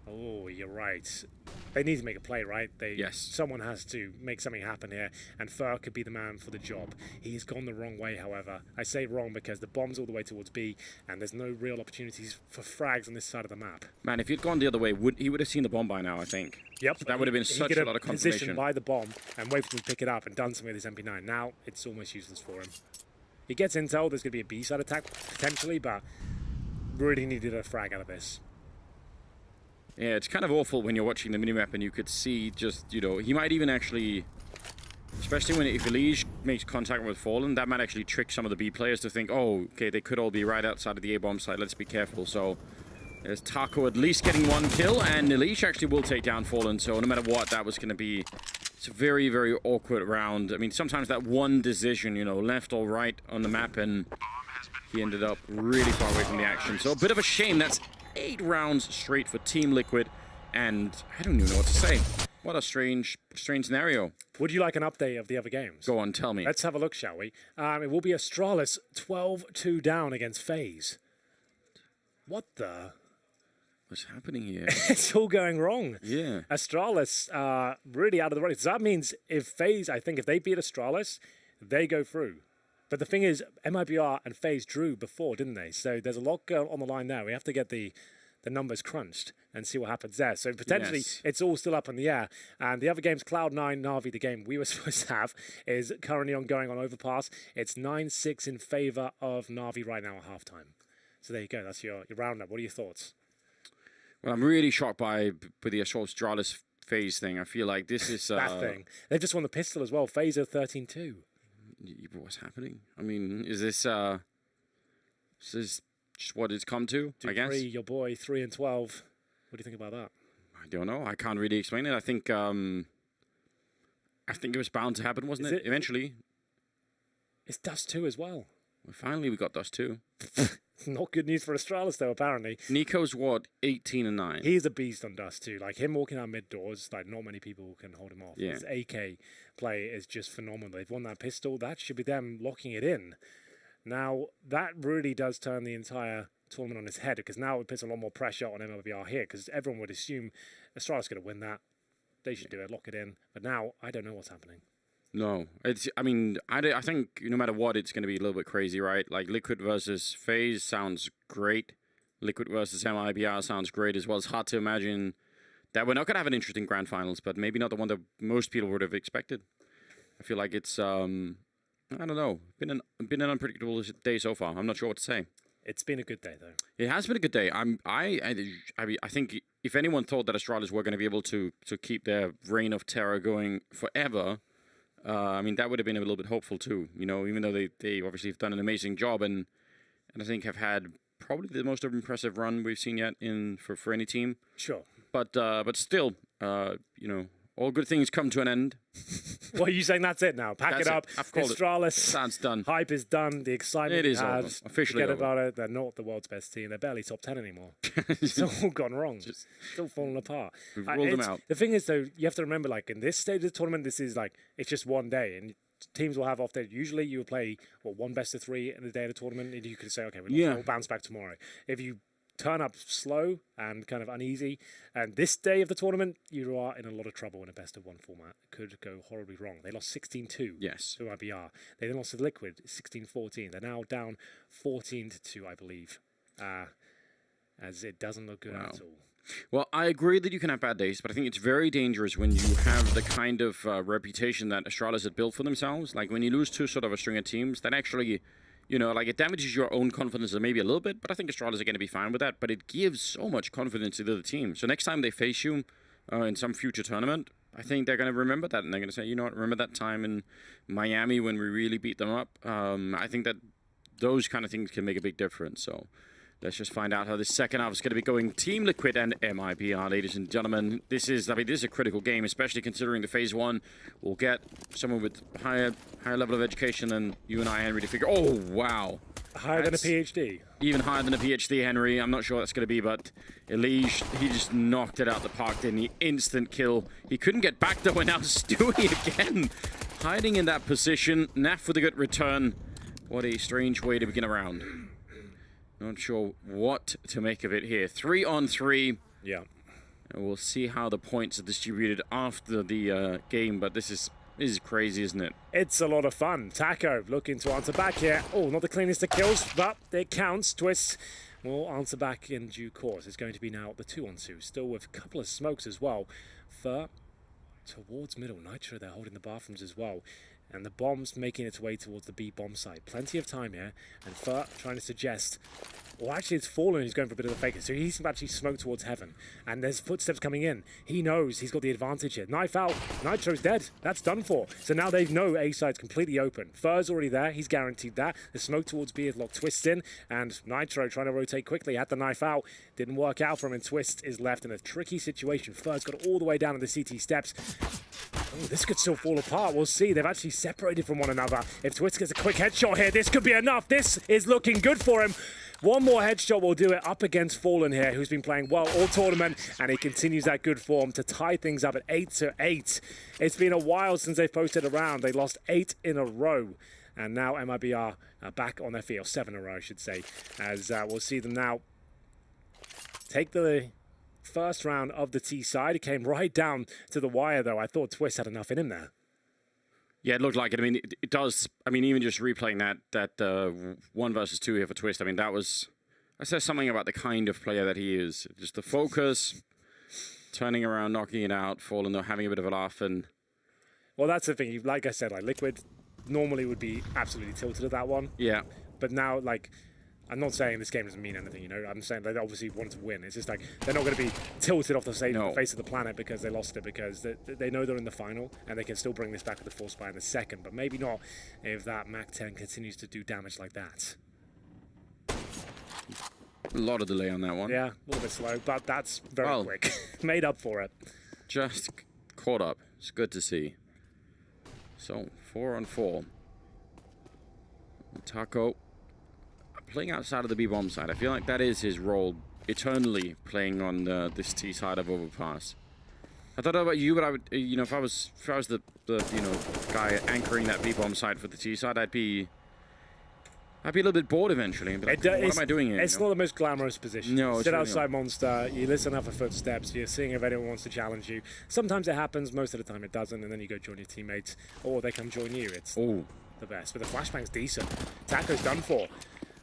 Oh, you're right. They need to make a play, right? Yes. Someone has to make something happen here, and Fur could be the man for the job. He's gone the wrong way, however. I say wrong because the bomb's all the way towards B, and there's no real opportunities for frags on this side of the map. Man, if he'd gone the other way, he would have seen the bomb by now, I think. Yep. That would have been such a lot of confirmation. Positioned by the bomb and waited to pick it up and done something with his MP9. Now, it's almost useless for him. He gets intel, there's going to be a B-side attack, potentially, but really needed a frag out of this. Yeah, it's kind of awful when you're watching the minimap and you could see just, you know, he might even actually, especially if Elige makes contact with Fallen, that might actually trick some of the B players to think, oh, okay, they could all be right outside of the A-bomb site, let's be careful. So there's Taco at least getting 1 kill, and Elige actually will take down Fallen, so no matter what, that was going to be... It's a very, very awkward round. I mean, sometimes that one decision, you know, left or right on the map, and he ended up really far away from the action. So a bit of a shame. That's 8 rounds straight for Team Liquid, and I don't even know what to say. What a strange scenario. Would you like an update of the other games? Go on, tell me. Let's have a look, shall we? It will be Astralis 12-2 down against FaZe. What the... What's happening here? It's all going wrong. Yeah. Astralis really out of the running. So that means if FaZe, I think if they beat Astralis, they go through. But the thing is, MIBR and FaZe drew before, didn't they? So there's a lot going on the line there. We have to get the numbers crunched and see what happens there. So potentially it's all still up in the air. And the other games, Cloud9, Na'Vi, the game we were supposed to have, is currently ongoing on Overpass. It's 9-6 in favor of Na'Vi right now at halftime. So there you go. That's your roundup. What are your thoughts? Well, I'm really shocked with the Astralis FaZe thing. I feel like this is... that thing. They've just won the pistol as well. FaZe are 13-2. What's happening? I mean, is this just what it's come to, I guess? Your boy, 3-12. What do you think about that? I don't know. I can't really explain it. I think it was bound to happen, wasn't it? Eventually. It's Dust 2 as well. Finally, we got Dust 2. Not good news for Astralis, though, apparently. Nico's what? 18-9. He's a beast on Dust 2. Like, him walking out mid doors, like, not many people can hold him off. Yeah. His AK play is just phenomenal. They've won that pistol. That should be them locking it in. Now, that really does turn the entire tournament on its head, because now it puts a lot more pressure on MLBR here, because everyone would assume Astralis going to win that. They should do it, lock it in. But now, I don't know what's happening. No, I mean, I think no matter what, it's going to be a little bit crazy, right? Like Liquid versus FaZe sounds great. Liquid versus MIBR sounds great as well. It's hard to imagine that we're not going to have an interesting grand finals, but maybe not the one that most people would have expected. I feel like it's, I don't know, been an unpredictable day so far. I'm not sure what to say. It's been a good day, though. It has been a good day. I think if anyone thought that Astralis were going to be able to keep their reign of terror going forever, I mean, that would have been a little bit hopeful too, you know, even though they obviously have done an amazing job and I think have had probably the most impressive run we've seen yet for any team. Sure. But still, you know, all good things come to an end. What are you saying? That's it now. Pack it up. I've called Astralis. That's done. Hype is done. The excitement over. Officially forget over. about it. They're not the world's best team. They're barely top 10 anymore. It's all gone wrong. Still falling apart. We've ruled them out. The thing is, though, you have to remember, like, in this stage of the tournament, this is like, it's just one day. And teams will have off days. Usually you will play, one best of 3 in the day of the tournament. And you can say, okay, we'll bounce back tomorrow. If you turn up slow and kind of uneasy, and this day of the tournament, you are in a lot of trouble in a best-of-1 format. It could go horribly wrong. They lost 16-2 to IBR. They then lost to Liquid 16-14. They're now down 14-2, I believe, as it doesn't look good at all. Well, I agree that you can have bad days, but I think it's very dangerous when you have the kind of reputation that Astralis had built for themselves. Like, when you lose to sort of a string of teams, that actually... You know, like, it damages your own confidence maybe a little bit, but I think Astralis are going to be fine with that. But it gives so much confidence to the other team. So next time they face you in some future tournament, I think they're going to remember that. And they're going to say, you know what, remember that time in Miami when we really beat them up? I think that those kind of things can make a big difference. So let's just find out how the second half is going to be going. Team Liquid and MIBR, ladies and gentlemen. This is a critical game, especially considering the phase 1 will get someone with higher level of education than you and I, Henry, to figure. Oh, wow. Higher than a PhD. Even higher than a PhD, Henry. I'm not sure what that's going to be, but Elige, he just knocked it out the park, didn't he? Instant kill. He couldn't get back, though, and now Stewie again. Hiding in that position. Naf with a good return. What a strange way to begin a round. Not sure what to make of it here. 3-on-3. Yeah. And we'll see how the points are distributed after the game, but this is crazy, isn't it? It's a lot of fun. Taco looking to answer back here. Oh, not the cleanest of kills, but it counts. Twist will answer back in due course. It's going to be now the 2-on-2, still with a couple of smokes as well. Fur towards middle. Nitro, they're holding the bathrooms as well. And the bomb's making its way towards the B bomb site. Plenty of time here. And Fur trying to suggest... Well, actually, it's Fallen who's going for a bit of a faker. So he's actually smoked towards heaven. And there's footsteps coming in. He knows he's got the advantage here. Knife out. Nitro's dead. That's done for. So now they know A side's completely open. Fur's already there. He's guaranteed that. The smoke towards B is locked. Twist in. And Nitro trying to rotate quickly. Had the knife out. Didn't work out for him. And Twist is left in a tricky situation. Fur's got all the way down to the CT steps. Oh, this could still fall apart. We'll see. They've actually separated from one another. If Twist gets a quick headshot here, this could be enough. This is looking good for him. One more headshot will do it up against Fallen here, who's been playing well all tournament, and he continues that good form to tie things up at 8-8. It's been a while since they've posted a round. They lost 8 in a row, and now MIBR are back on their feet, or 7 in a row, I should say, as we'll see them now take the first round of the T side. It came right down to the wire, though. I thought Twist had enough in him there. Yeah, it looked like it. I mean, it does. I mean, even just replaying that 1 versus 2 here for Twist, I mean, that says something about the kind of player that he is. Just the focus, turning around, knocking it out, falling, having a bit of a laugh. And well, that's the thing. Like I said, like Liquid normally would be absolutely tilted at that one. yeah. But now, like, I'm not saying this game doesn't mean anything, you know. I'm saying they obviously want to win. It's just like they're not going to be tilted off the face of the planet because they lost it, because they know they're in the final and they can still bring this back with the Force Spy in the second. But maybe not if that Mach 10 continues to do damage like that. A lot of delay on that one. Yeah, a little bit slow, but that's very quick. Made up for it. Just caught up. It's good to see. So, 4 on 4. Taco playing outside of the B-bomb side. I feel like that is his role, eternally playing on this T side of Overpass. I don't know about you, but I would, you know, if I was the guy anchoring that B-bomb side for the T side, I'd be a little bit bored eventually. Like, what am I doing here? It's not the most glamorous position. No, Sit really outside not. Monster, you listen up for footsteps, you're seeing if anyone wants to challenge you. Sometimes it happens, most of the time it doesn't, and then you go join your teammates, or they come join you. It's the best. But the flashbang's decent. Taco's done for.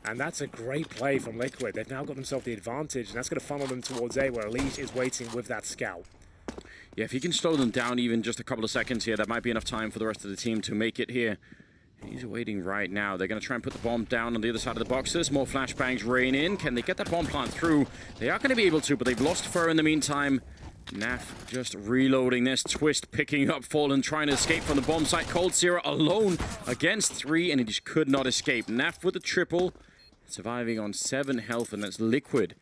And that's a great play from Liquid. They've now got themselves the advantage, and that's going to funnel them towards A, where Elige is waiting with that scout. Yeah, if he can slow them down even just a couple of seconds here, that might be enough time for the rest of the team to make it here. He's waiting right now. They're going to try and put the bomb down on the other side of the boxes. More flashbangs rain in. Can they get that bomb plant through? They are going to be able to, but they've lost Fur in the meantime. Naf just reloading this. Twist picking up Fallen, trying to escape from the bomb site. Cold Sierra alone against 3, and he just could not escape. Naf with a triple, surviving on 7 health, and that's Liquid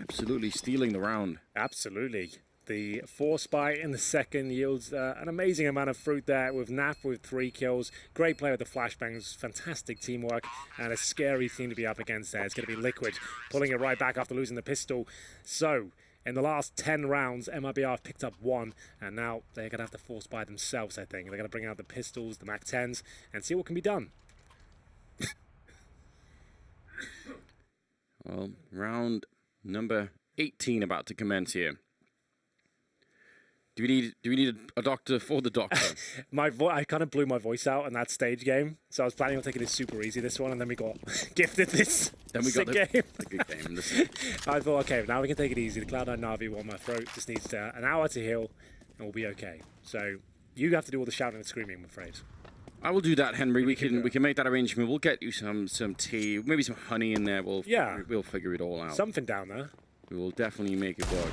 absolutely stealing the round. Absolutely. The Force Spy in the second yields an amazing amount of fruit there, with Naf with 3 kills. Great play with the flashbangs, fantastic teamwork, and a scary team to be up against there. It's going to be Liquid pulling it right back after losing the pistol. So, in the last 10 rounds, MIBR have picked up 1, and now they're going to have to Force Spy themselves, I think. They're going to bring out the pistols, the Mach 10s, and see what can be done. Well, round number 18 about to commence here. Do we need a doctor for the doctor? I kind of blew my voice out in that stage game, so I was planning on taking it super easy this one, and then we got gifted this sick game. The good game. I thought, okay, now we can take it easy. The Cloud9 Na'Vi won my throat. Just needs an hour to heal, and we'll be okay. So you have to do all the shouting and screaming, I'm afraid. I will do that, Henry. We can make that arrangement. We'll get you some tea, maybe some honey in there. We'll figure it all out. Something down there. We will definitely make it work.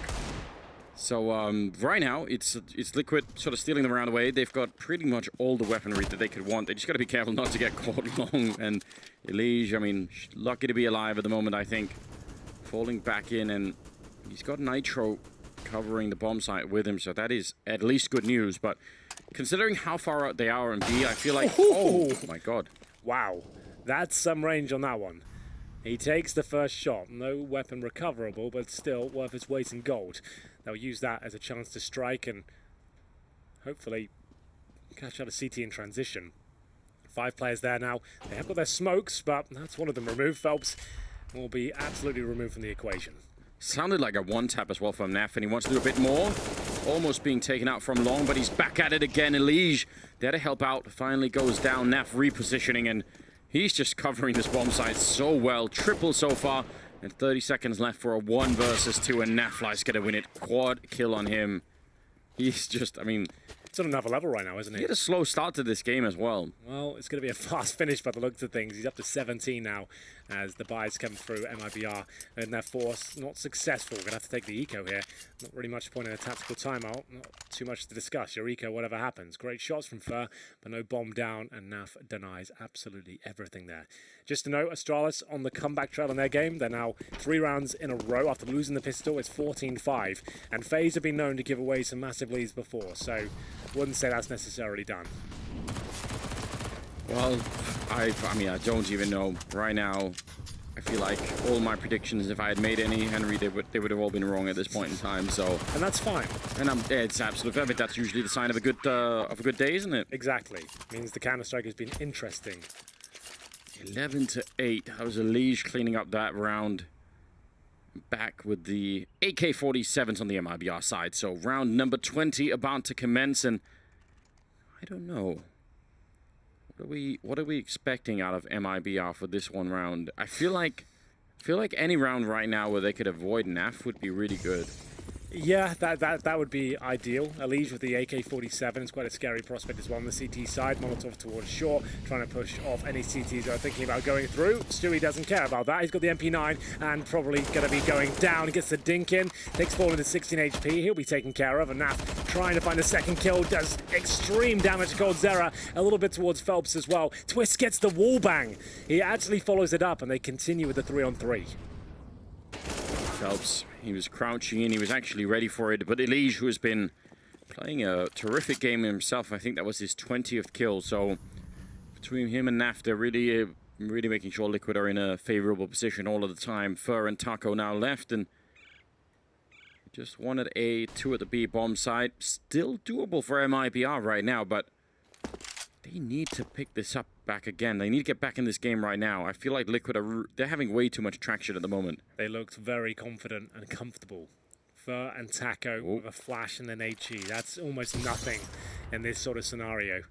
So right now it's Liquid sort of stealing them around the way. They've got pretty much all the weaponry that they could want. They just got to be careful not to get caught long. And Elige, I mean, lucky to be alive at the moment, I think. Falling back in, and he's got Nitro covering the bomb site with him, so that is at least good news. But considering how far out they are in B, I feel like, oh my god. Wow, that's some range on that one. He takes the first shot. No weapon recoverable, but still worth its weight in gold. They'll use that as a chance to strike and hopefully catch out a CT in transition. 5 players there now. They have got their smokes, but that's one of them removed. Phelps will be absolutely removed from the equation. Sounded like a one-tap as well from Naf, and he wants to do a bit more. Almost being taken out from long, but he's back at it again. Elige, there to help out, finally goes down. Naf repositioning, and he's just covering this bomb site so well. Triple so far, and 30 seconds left for a 1 versus 2, and Nafly's gonna win it. Quad kill on him. He's just, I mean, It's on another level right now, isn't he he? had a slow start to this game as well. Well, it's going to be a fast finish by the looks of things. He's up to 17 now as the buys come through. MIBR and their force not successful. We're going to have to take the eco here. Not really much point in a tactical timeout. Not too much to discuss. Your eco, whatever happens. Great shots from Fur, but no bomb down, and Naf denies absolutely everything there. Just to note, Astralis on the comeback trail in their game. They're now 3 rounds in a row after losing the pistol. It's 14-5, and FaZe have been known to give away some massive leads before, so wouldn't say that's necessarily done. Well, I mean, I don't even know. Right now, I feel like all my predictions, if I had made any, Henry, they would have all been wrong at this point in time. So, And that's fine. and it's absolutely perfect. That's usually the sign of a good day, isn't it? Exactly. Means the Counter-Strike has been interesting. 11-8. That was Elige cleaning up that round. back with the AK-47s on the MIBR side. So round number 20 about to commence, and I don't know. What are we expecting out of MIBR for this one round? I feel like any round right now where they could avoid NAF would be really good. Yeah, that would be ideal. Elige with the AK-47 is quite a scary prospect as well on the CT side. Molotov towards short, trying to push off any CTs that are thinking about going through. Stewie doesn't care about that. He's got the MP9 and probably going to be going down. He gets the dink in, takes Fallen to 16 HP. He'll be taken care of. And Naf trying to find a second kill, does extreme damage to Coldzera, a little bit towards Phelps as well. Twist gets the wall bang. He actually follows it up, and they continue with the 3-on-3. Phelps, he was crouching in, he was actually ready for it, but Elige, who has been playing a terrific game himself, I think that was his 20th kill, so between him and Naf, they're really making sure Liquid are in a favorable position all of the time. Fur and Taco now left, and just one at A, two at the B bomb site. Still doable for MIBR right now, but they need to pick this up back again. They need to get back in this game right now. I feel like Liquid they're having way too much traction at the moment. They looked very confident and comfortable. Fur and Taco with a flash and an HE. That's almost nothing in this sort of scenario.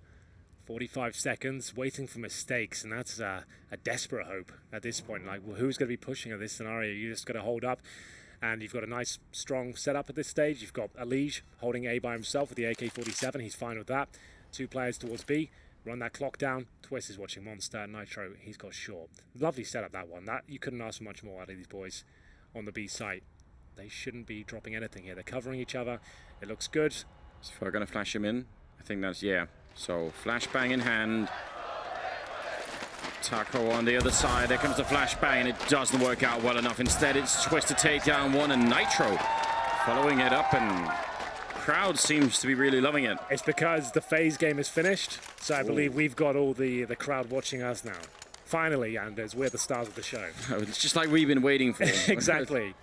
45 seconds, waiting for mistakes, and that's a desperate hope at this point. Like, well, who's going to be pushing at this scenario? You just got to hold up, and you've got a nice, strong setup at this stage. You've got Elige holding A by himself with the AK-47. He's fine with that. Two players towards B. Run that clock down. Twist is watching Monster. Nitro, he's got short. Lovely setup, that one. That you couldn't ask for much more out of these boys on the B site. They shouldn't be dropping anything here. They're covering each other. It looks good. Is Fur going to flash him in? I think that's, yeah. So, flashbang in hand. Taco on the other side. There comes the flashbang, and it doesn't work out well enough. Instead, it's Twist to take down one, and Nitro following it up, and crowd seems to be really loving it. It's because the phase game is finished, so I believe we've got all the crowd watching us now. Finally, Anders, we're the stars of the show. It's just like we've been waiting for. Exactly.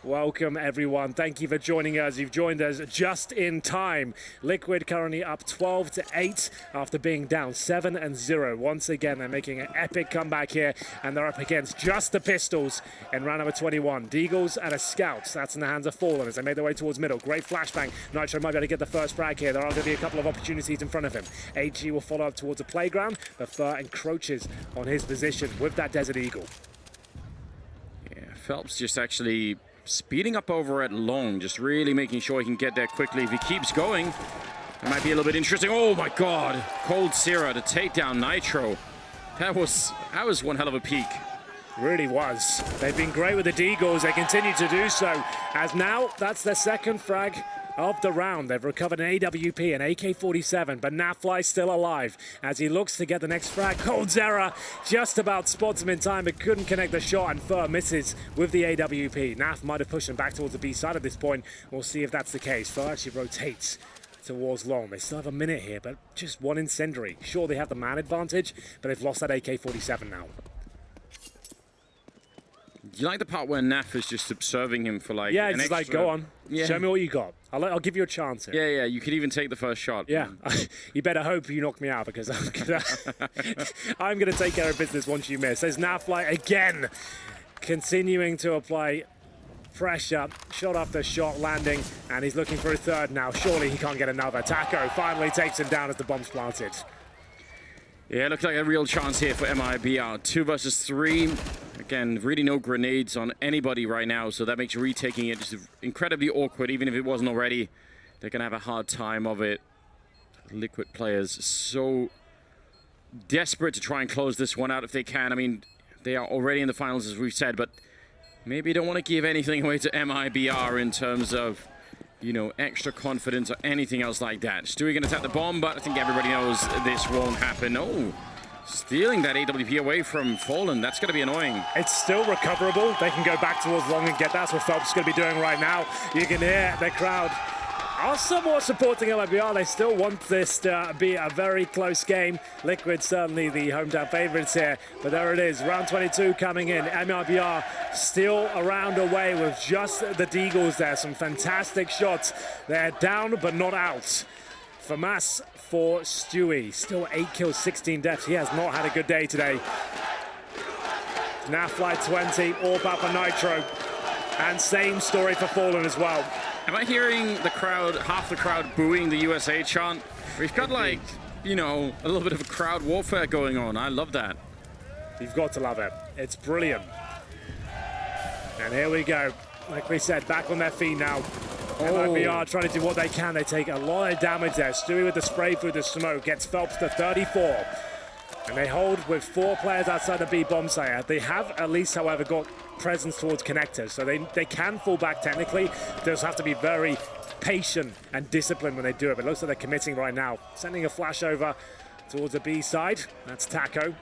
Welcome, everyone. Thank you for joining us. You've joined us just in time. Liquid currently up 12-8 after being down 7-0. Once again, they're making an epic comeback here, and they're up against just the Pistols in round number 21. Deagles and a Scout. That's in the hands of Fallen as they made their way towards middle. Great flashbang. Nitro might be able to get the first frag here. There are going to be a couple of opportunities in front of him. AG will follow up towards the playground, but Fur encroaches on his position with that Desert Eagle. Yeah, Phelps just actually speeding up over at long, just really making sure he can get there quickly. If he keeps going, it might be a little bit interesting. Oh my God, Coldzera to take down Nitro. That was one hell of a peak. Really was. They've been great with the Deagles. They continue to do so. As now, that's their second frag of the round. They've recovered an AWP, an AK-47, but Nafly's still alive as he looks to get the next frag. Coldzera just about spots him in time, but couldn't connect the shot, and Fur misses with the AWP. Naf might have pushed him back towards the B side at this point. We'll see if that's the case. Fur actually rotates towards long. They still have a minute here, but just one incendiary. Sure, they have the man advantage, but they've lost that AK-47 now. You like the part where Naf is just observing him for like yeah, an it's extra... like, go on, yeah. Show me what you got. I'll give you a chance here. Yeah, you could even take the first shot. Yeah, you better hope you knock me out because I'm gonna take care of business once you miss. There's Nafly again, continuing to apply pressure, shot after shot landing, and he's looking for a third now. Surely he can't get another. Taco finally takes him down as the bomb's planted. Yeah, it looks like a real chance here for MIBR. 2 versus 3. Again, really no grenades on anybody right now, so that makes retaking it just incredibly awkward. Even if it wasn't already, they're going to have a hard time of it. Liquid players so desperate to try and close this one out if they can. I mean, they are already in the finals, as we've said, but maybe don't want to give anything away to MIBR in terms of, you know, extra confidence or anything else like that. Stewie going to tap the bomb, but I think everybody knows this won't happen. Oh, stealing that AWP away from Fallen. That's going to be annoying. It's still recoverable. They can go back towards long and get that. That's what Phelps is going to be doing right now. You can hear the crowd are somewhat supporting MIBR. They still want this to be a very close game. Liquid certainly the hometown favourites here, but there it is. Round 22 coming in. MIBR still a round away with just the Deagles there. Some fantastic shots. They're down but not out. FAMAS for Stewie. Still 8 kills, 16 deaths. He has not had a good day today. Nafly 20, all back for Nitro. And same story for Fallen as well. Am I hearing the crowd, half the crowd booing the USA chant? We've got like, you know, a little bit of a crowd warfare going on. I love that. You've got to love it. It's brilliant. And here we go. Like we said, back on their feet now. Mibr trying to do what they can. They take a lot of damage there. Stewie with the spray through the smoke gets Phelps to 34. And they hold with 4 players outside the B bomb site. They have at least, however, got presence towards connectors. So they can fall back technically. They just have to be very patient and disciplined when they do it. But it looks like they're committing right now. Sending a flash over towards the B side. That's Taco.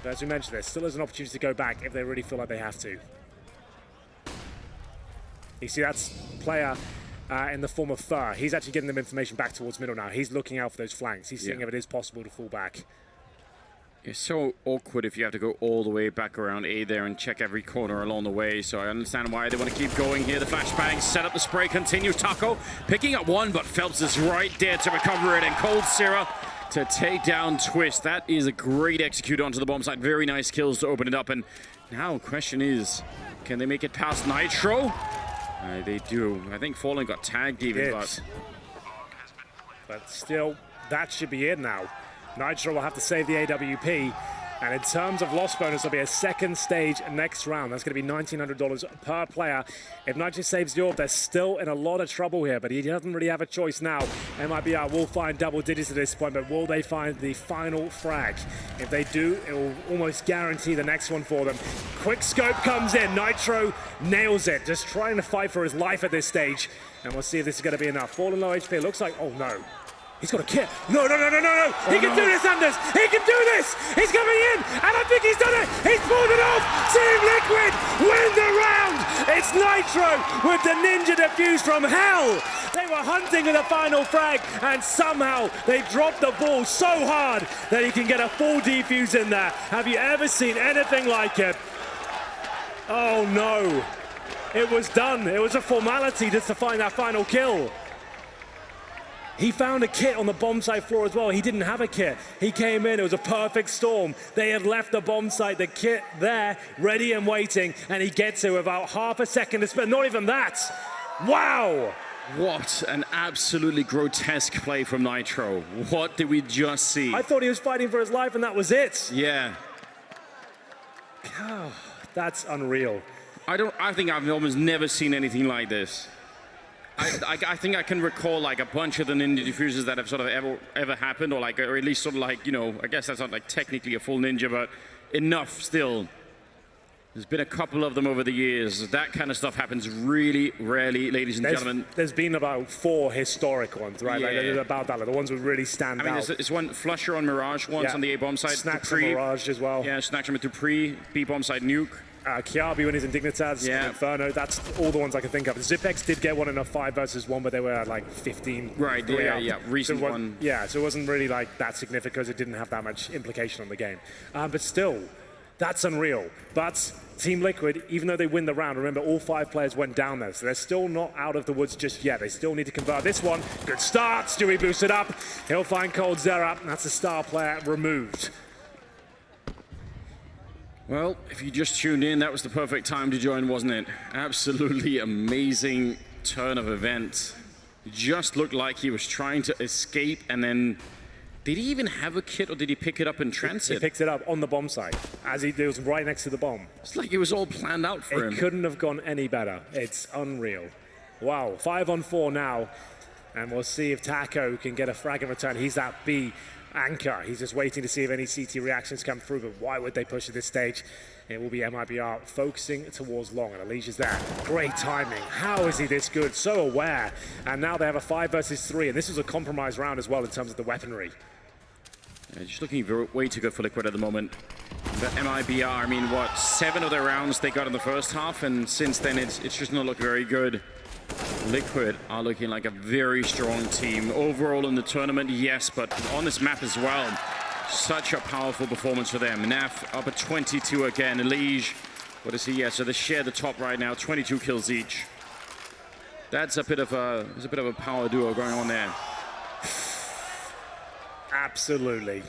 But as we mentioned, there still is an opportunity to go back if they really feel like they have to. You see, that's player in the form of Fur. He's actually getting them information back towards middle now. He's looking out for those flanks. He's seeing if it is possible to fall back. It's so awkward if you have to go all the way back around A there and check every corner along the way. So I understand why they want to keep going here. The flashbang, set up the spray, continues. Taco picking up one, but Phelps is right there to recover it. And Cold Sierra to take down Twist. That is a great execute onto the bomb site. Very nice kills to open it up. And now question is, can they make it past Nitro? They do. I think Fallen got tagged even, but still, that should be it now. Nitro will have to save the AWP. And in terms of loss bonus, there'll be a second stage next round. That's going to be $1,900 per player. If Nitro saves the orb, they're still in a lot of trouble here, but he doesn't really have a choice now. Mibr will find double digits at this point, but will they find the final frag? If they do, it will almost guarantee the next one for them. Quick scope comes in. Nitro nails it, just trying to fight for his life at this stage. And we'll see if this is going to be enough. Fallen low HP, it looks like, oh no. He's got a kit. No. He can do this, Anders. He can do this. He's coming in, and I think he's done it. He's pulled it off. Team Liquid win the round. It's Nitro with the Ninja Defuse from hell. They were hunting in the final frag, and somehow they dropped the ball so hard that he can get a full defuse in there. Have you ever seen anything like it? Oh no. It was done. It was a formality just to find that final kill. He found a kit on the bomb site floor as well. He didn't have a kit. He came in, it was a perfect storm. They had left the bomb site, the kit there, ready and waiting, and he gets it with about half a second to spend. Not even that. Wow. What an absolutely grotesque play from Nitro. What did we just see? I thought he was fighting for his life and that was it. Yeah. Oh, that's unreal. I think I've almost never seen anything like this. I think I can recall like a bunch of the ninja diffusers that have sort of ever happened, or at least sort of like, you know, I guess that's not like technically a full ninja, but enough still. There's been a couple of them over the years. That kind of stuff happens really rarely, ladies and gentlemen. There's been about 4 historic ones, right? Yeah. Like about that, like the ones that really stand out. I mean, there's one Flusher on Mirage once on the A bomb side. Snacks on Mirage as well. Yeah, Snacks on Dupree, B bomb side Nuke. Kiabi when he's in Dignitas, Inferno, that's all the ones I can think of. Zipex did get one in a 5 versus 1, but they were at like 15. Right, recent one. Yeah, so it wasn't really like that significant because it didn't have that much implication on the game. But still, that's unreal. But Team Liquid, even though they win the round, remember all 5 players went down there, so they're still not out of the woods just yet. They still need to convert this one. Good start, Stewie boosted up. He'll find Cold Zera, that's a star player removed. Well, if you just tuned in, that was the perfect time to join, wasn't it? Absolutely amazing turn of events. It just looked like he was trying to escape, and then did he even have a kit, or did he pick it up in transit? He picked it up on the bomb site, as he was right next to the bomb. It's like it was all planned out for him. It couldn't have gone any better. It's unreal. Wow, 5 on 4 now, and we'll see if Taco can get a frag in return. He's that B anchor. He's just waiting to see if any CT reactions come through, but why would they push at this stage? It will be Mibr focusing towards long, and Alicia's there. Great timing. How is he this good? So aware. And now they have a 5 versus 3, and this was a compromised round as well in terms of the weaponry. Just looking way too good for Liquid at the moment. But Mibr, I mean, what, 7 of their rounds they got in the first half, and since then it's just not looking very good. Liquid are looking like a very strong team. Overall in the tournament, yes, but on this map as well, such a powerful performance for them. Naf up at 22 again. Elige, what is he? Yeah, so they share the top right now, 22 kills each. That's a bit of a power duo going on there. Absolutely.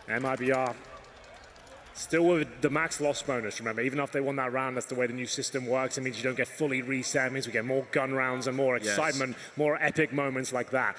Mibr Still with the max loss bonus, remember, even if they won that round, that's the way the new system works. It means you don't get fully reset. It means we get more gun rounds and more excitement, more epic moments like that.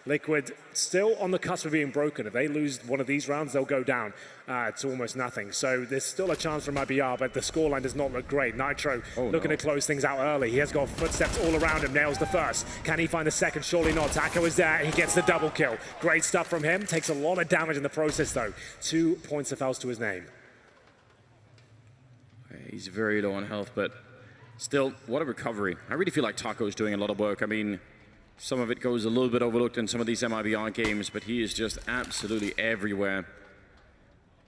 Liquid still on the cusp of being broken. If they lose one of these rounds, they'll go down to almost nothing. So there's still a chance for IBR, but the scoreline does not look great. Nitro looking to close things out early. He has got footsteps all around him, nails the first. Can he find the second? Surely not. Taco is there, he gets the double kill. Great stuff from him. Takes a lot of damage in the process, though. 2 points of health to his name. He's very low on health, but still, what a recovery. I really feel like Taco's doing a lot of work. I mean, some of it goes a little bit overlooked in some of these MIBR games, but he is just absolutely everywhere.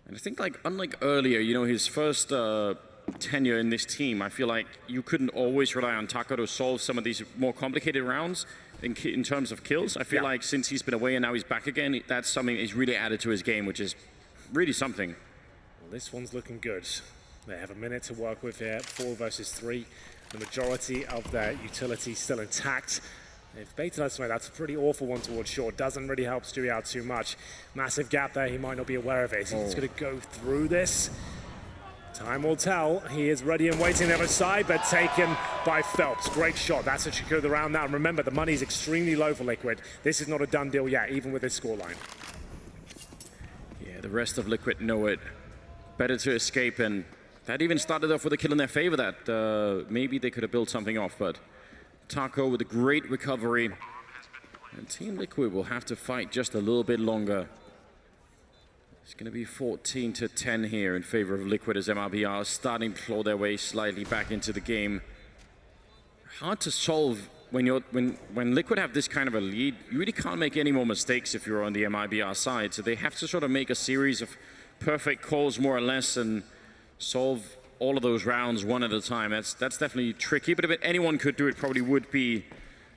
And I think, like, unlike earlier, you know, his first tenure in this team, I feel like you couldn't always rely on Taco to solve some of these more complicated rounds in terms of kills. I feel like since he's been away and now he's back again, that's something he's really added to his game, which is really something. Well, this one's looking good. They have a minute to work with here, 4 versus 3. The majority of their utility still intact. If Baited estimate, that's a pretty awful one towards short. Doesn't really help Stewie out too much. Massive gap there, he might not be aware of it. He's going to go through this. Time will tell. He is ready and waiting on the other side, but taken by Phelps. Great shot. That's what secured the round now. And remember, the money is extremely low for Liquid. This is not a done deal yet, even with this scoreline. Yeah, the rest of Liquid know it. Better to escape, and that even started off with a kill in their favor that maybe they could have built something off, but Taco with a great recovery. And Team Liquid will have to fight just a little bit longer. It's going to be 14-10 here in favor of Liquid as MIBR starting to claw their way slightly back into the game. Hard to solve when Liquid have this kind of a lead. You really can't make any more mistakes if you're on the MIBR side. So they have to sort of make a series of perfect calls more or less and solve all of those rounds one at a time. That's definitely tricky, but if anyone could do it, probably would be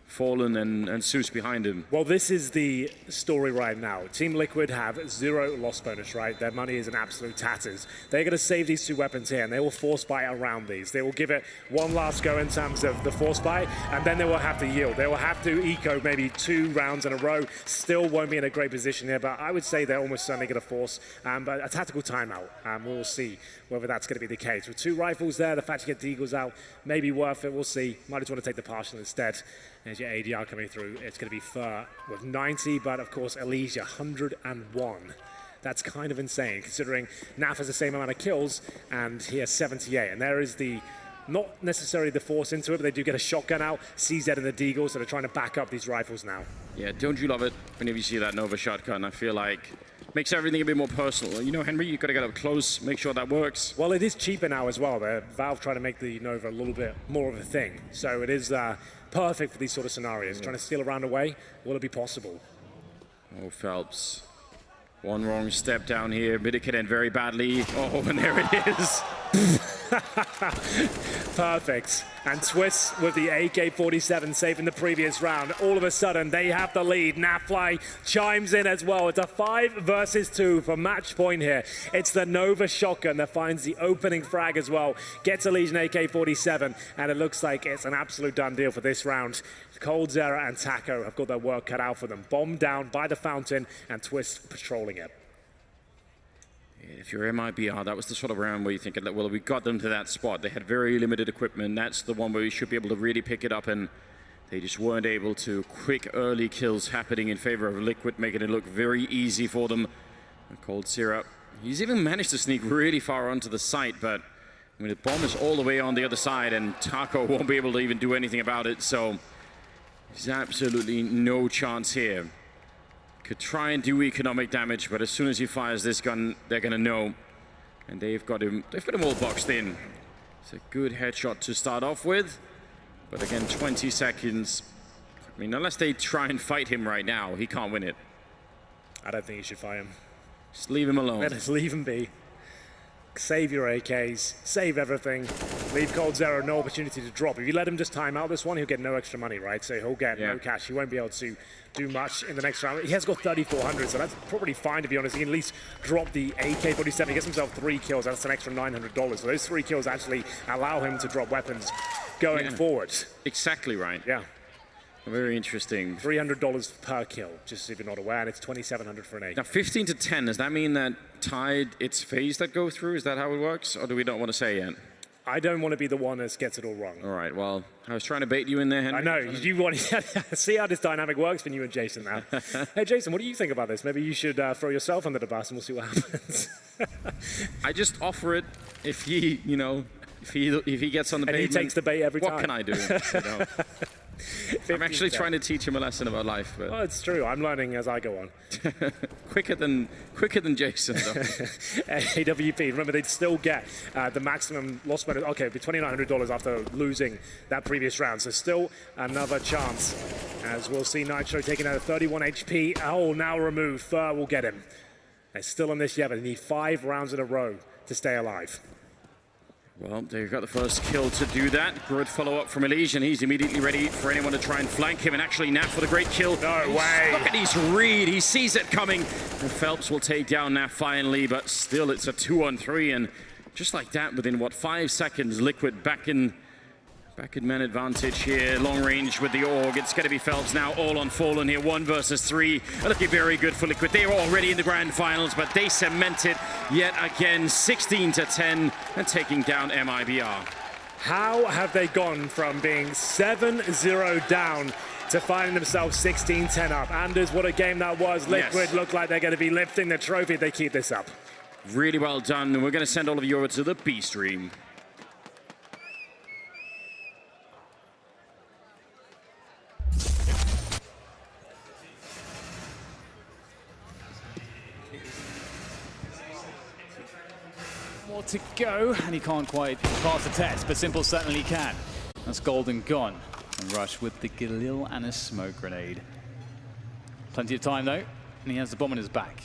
Fallen and Zeus behind him. Well, this is the story right now. Team Liquid have 0 loss bonus, right? Their money is in absolute tatters. They're going to save these 2 weapons here, and they will force buy around these. They will give it one last go in terms of the force buy, and then they will have to yield. They will have to eco maybe 2 rounds in a row. Still won't be in a great position here, but I would say they're almost certainly going to force but a tactical timeout. We'll see whether that's going to be the case. With 2 rifles there, the fact you get the Eagles out may be worth it. We'll see. Might just want to take the partial instead. There's your ADR coming through. It's going to be Fur with 90, but of course, Elysia 101. That's kind of insane, considering Naf has the same amount of kills, and he has 78. And there is the, not necessarily the force into it, but they do get a shotgun out, CZ and the Deagle, so they're trying to back up these rifles now. Yeah, don't you love it whenever you see that Nova shotgun? I feel like makes everything a bit more personal. You know, Henry, you've got to get up close, make sure that works. Well, it is cheaper now as well. Valve trying to make the Nova a little bit more of a thing. So it is perfect for these sort of scenarios. Trying to steal a round away, will it be possible? Oh, Phelps. One wrong step down here. Mid can end very badly. Oh, and there it is. Perfect. And Twist with the AK-47 saving the previous round. All of a sudden, they have the lead. Nafly chimes in as well. It's a 5 versus 2 for match point here. It's the Nova shotgun that finds the opening frag as well. Gets a Legion AK-47, and it looks like it's an absolute done deal for this round. coldzera and Taco have got their work cut out for them. Bombed down by the fountain, and Twist patrolling it. If you're MIBR, that was the sort of round where you think, well, we got them to that spot. They had very limited equipment. That's the one where we should be able to really pick it up, and they just weren't able to. Quick early kills happening in favor of Liquid, making it look very easy for them. coldzera, he's even managed to sneak really far onto the site, but I mean, the bomb is all the way on the other side, and Taco won't be able to even do anything about it, so there's absolutely no chance here. Could try and do economic damage, but as soon as he fires this gun, they're gonna know. And they've got him all boxed in. It's a good headshot to start off with, but again, 20 seconds. I mean, unless they try and fight him right now, he can't win it. I don't think you should fight him. Just leave him alone. Just leave him be. Save your AKs, save everything. Leave coldzera no opportunity to drop. If you let him just time out this one, he'll get no extra money, right? So he'll get no cash. He won't be able to do much in the next round. He has got 3,400, so that's probably fine, to be honest. He can at least drop the AK-47. He gets himself 3 kills. That's an extra $900. So those 3 kills actually allow him to drop weapons going forward. Exactly right. Yeah. Very interesting. $300 per kill, just if you're not aware, and it's $2,700 for an AK. Now, 15-10, does that mean that tied, it's phase that go through? Is that how it works? Or do we not want to say yet? I don't want to be the one that gets it all wrong. All right, well, I was trying to bait you in there, Henry. I know. You want to see how this dynamic works between you and Jason now. Hey, Jason, what do you think about this? Maybe you should throw yourself under the bus and we'll see what happens. I just offer it if he, you know, if he gets on the pavement. And he takes the bait every time. What can I do? You know? I'm actually trying to teach him a lesson about life. But well, it's true. I'm learning as I go on. quicker than Jason, though. AWP, remember, they'd still get the maximum loss bonus. Okay, it'd be $2,900 after losing that previous round. So still another chance. As we'll see Nitro taking out a 31 HP. Oh, now removed. Fur will get him. They're still on this yet, but they need 5 rounds in a row to stay alive. Well, they've got the first kill to do that. Good follow-up from Elysian. He's immediately ready for anyone to try and flank him. And actually, Naf with a great kill. No way. Look at his read. He sees it coming. And Phelps will take down Naf finally, but still it's a 2-on-3. And just like that, within, what, 5 seconds, Liquid back in man advantage here. Long range with the AUG. It's going to be Phelps now all on Fallen here. 1 versus 3. Looking very good for Liquid. They were already in the grand finals, but they cement it yet again. 16-10 and taking down MIBR. How have they gone from being 7-0 down to finding themselves 16-10 up? Anders, what a game that was. Liquid look like they're going to be lifting the trophy if they keep this up. Really well done. And we're going to send all of you over to the B stream. More to go, and he can't quite pass the test, but Simple certainly can. That's Golden gone. And Rush with the Galil and a smoke grenade. Plenty of time though, and he has the bomb in his back.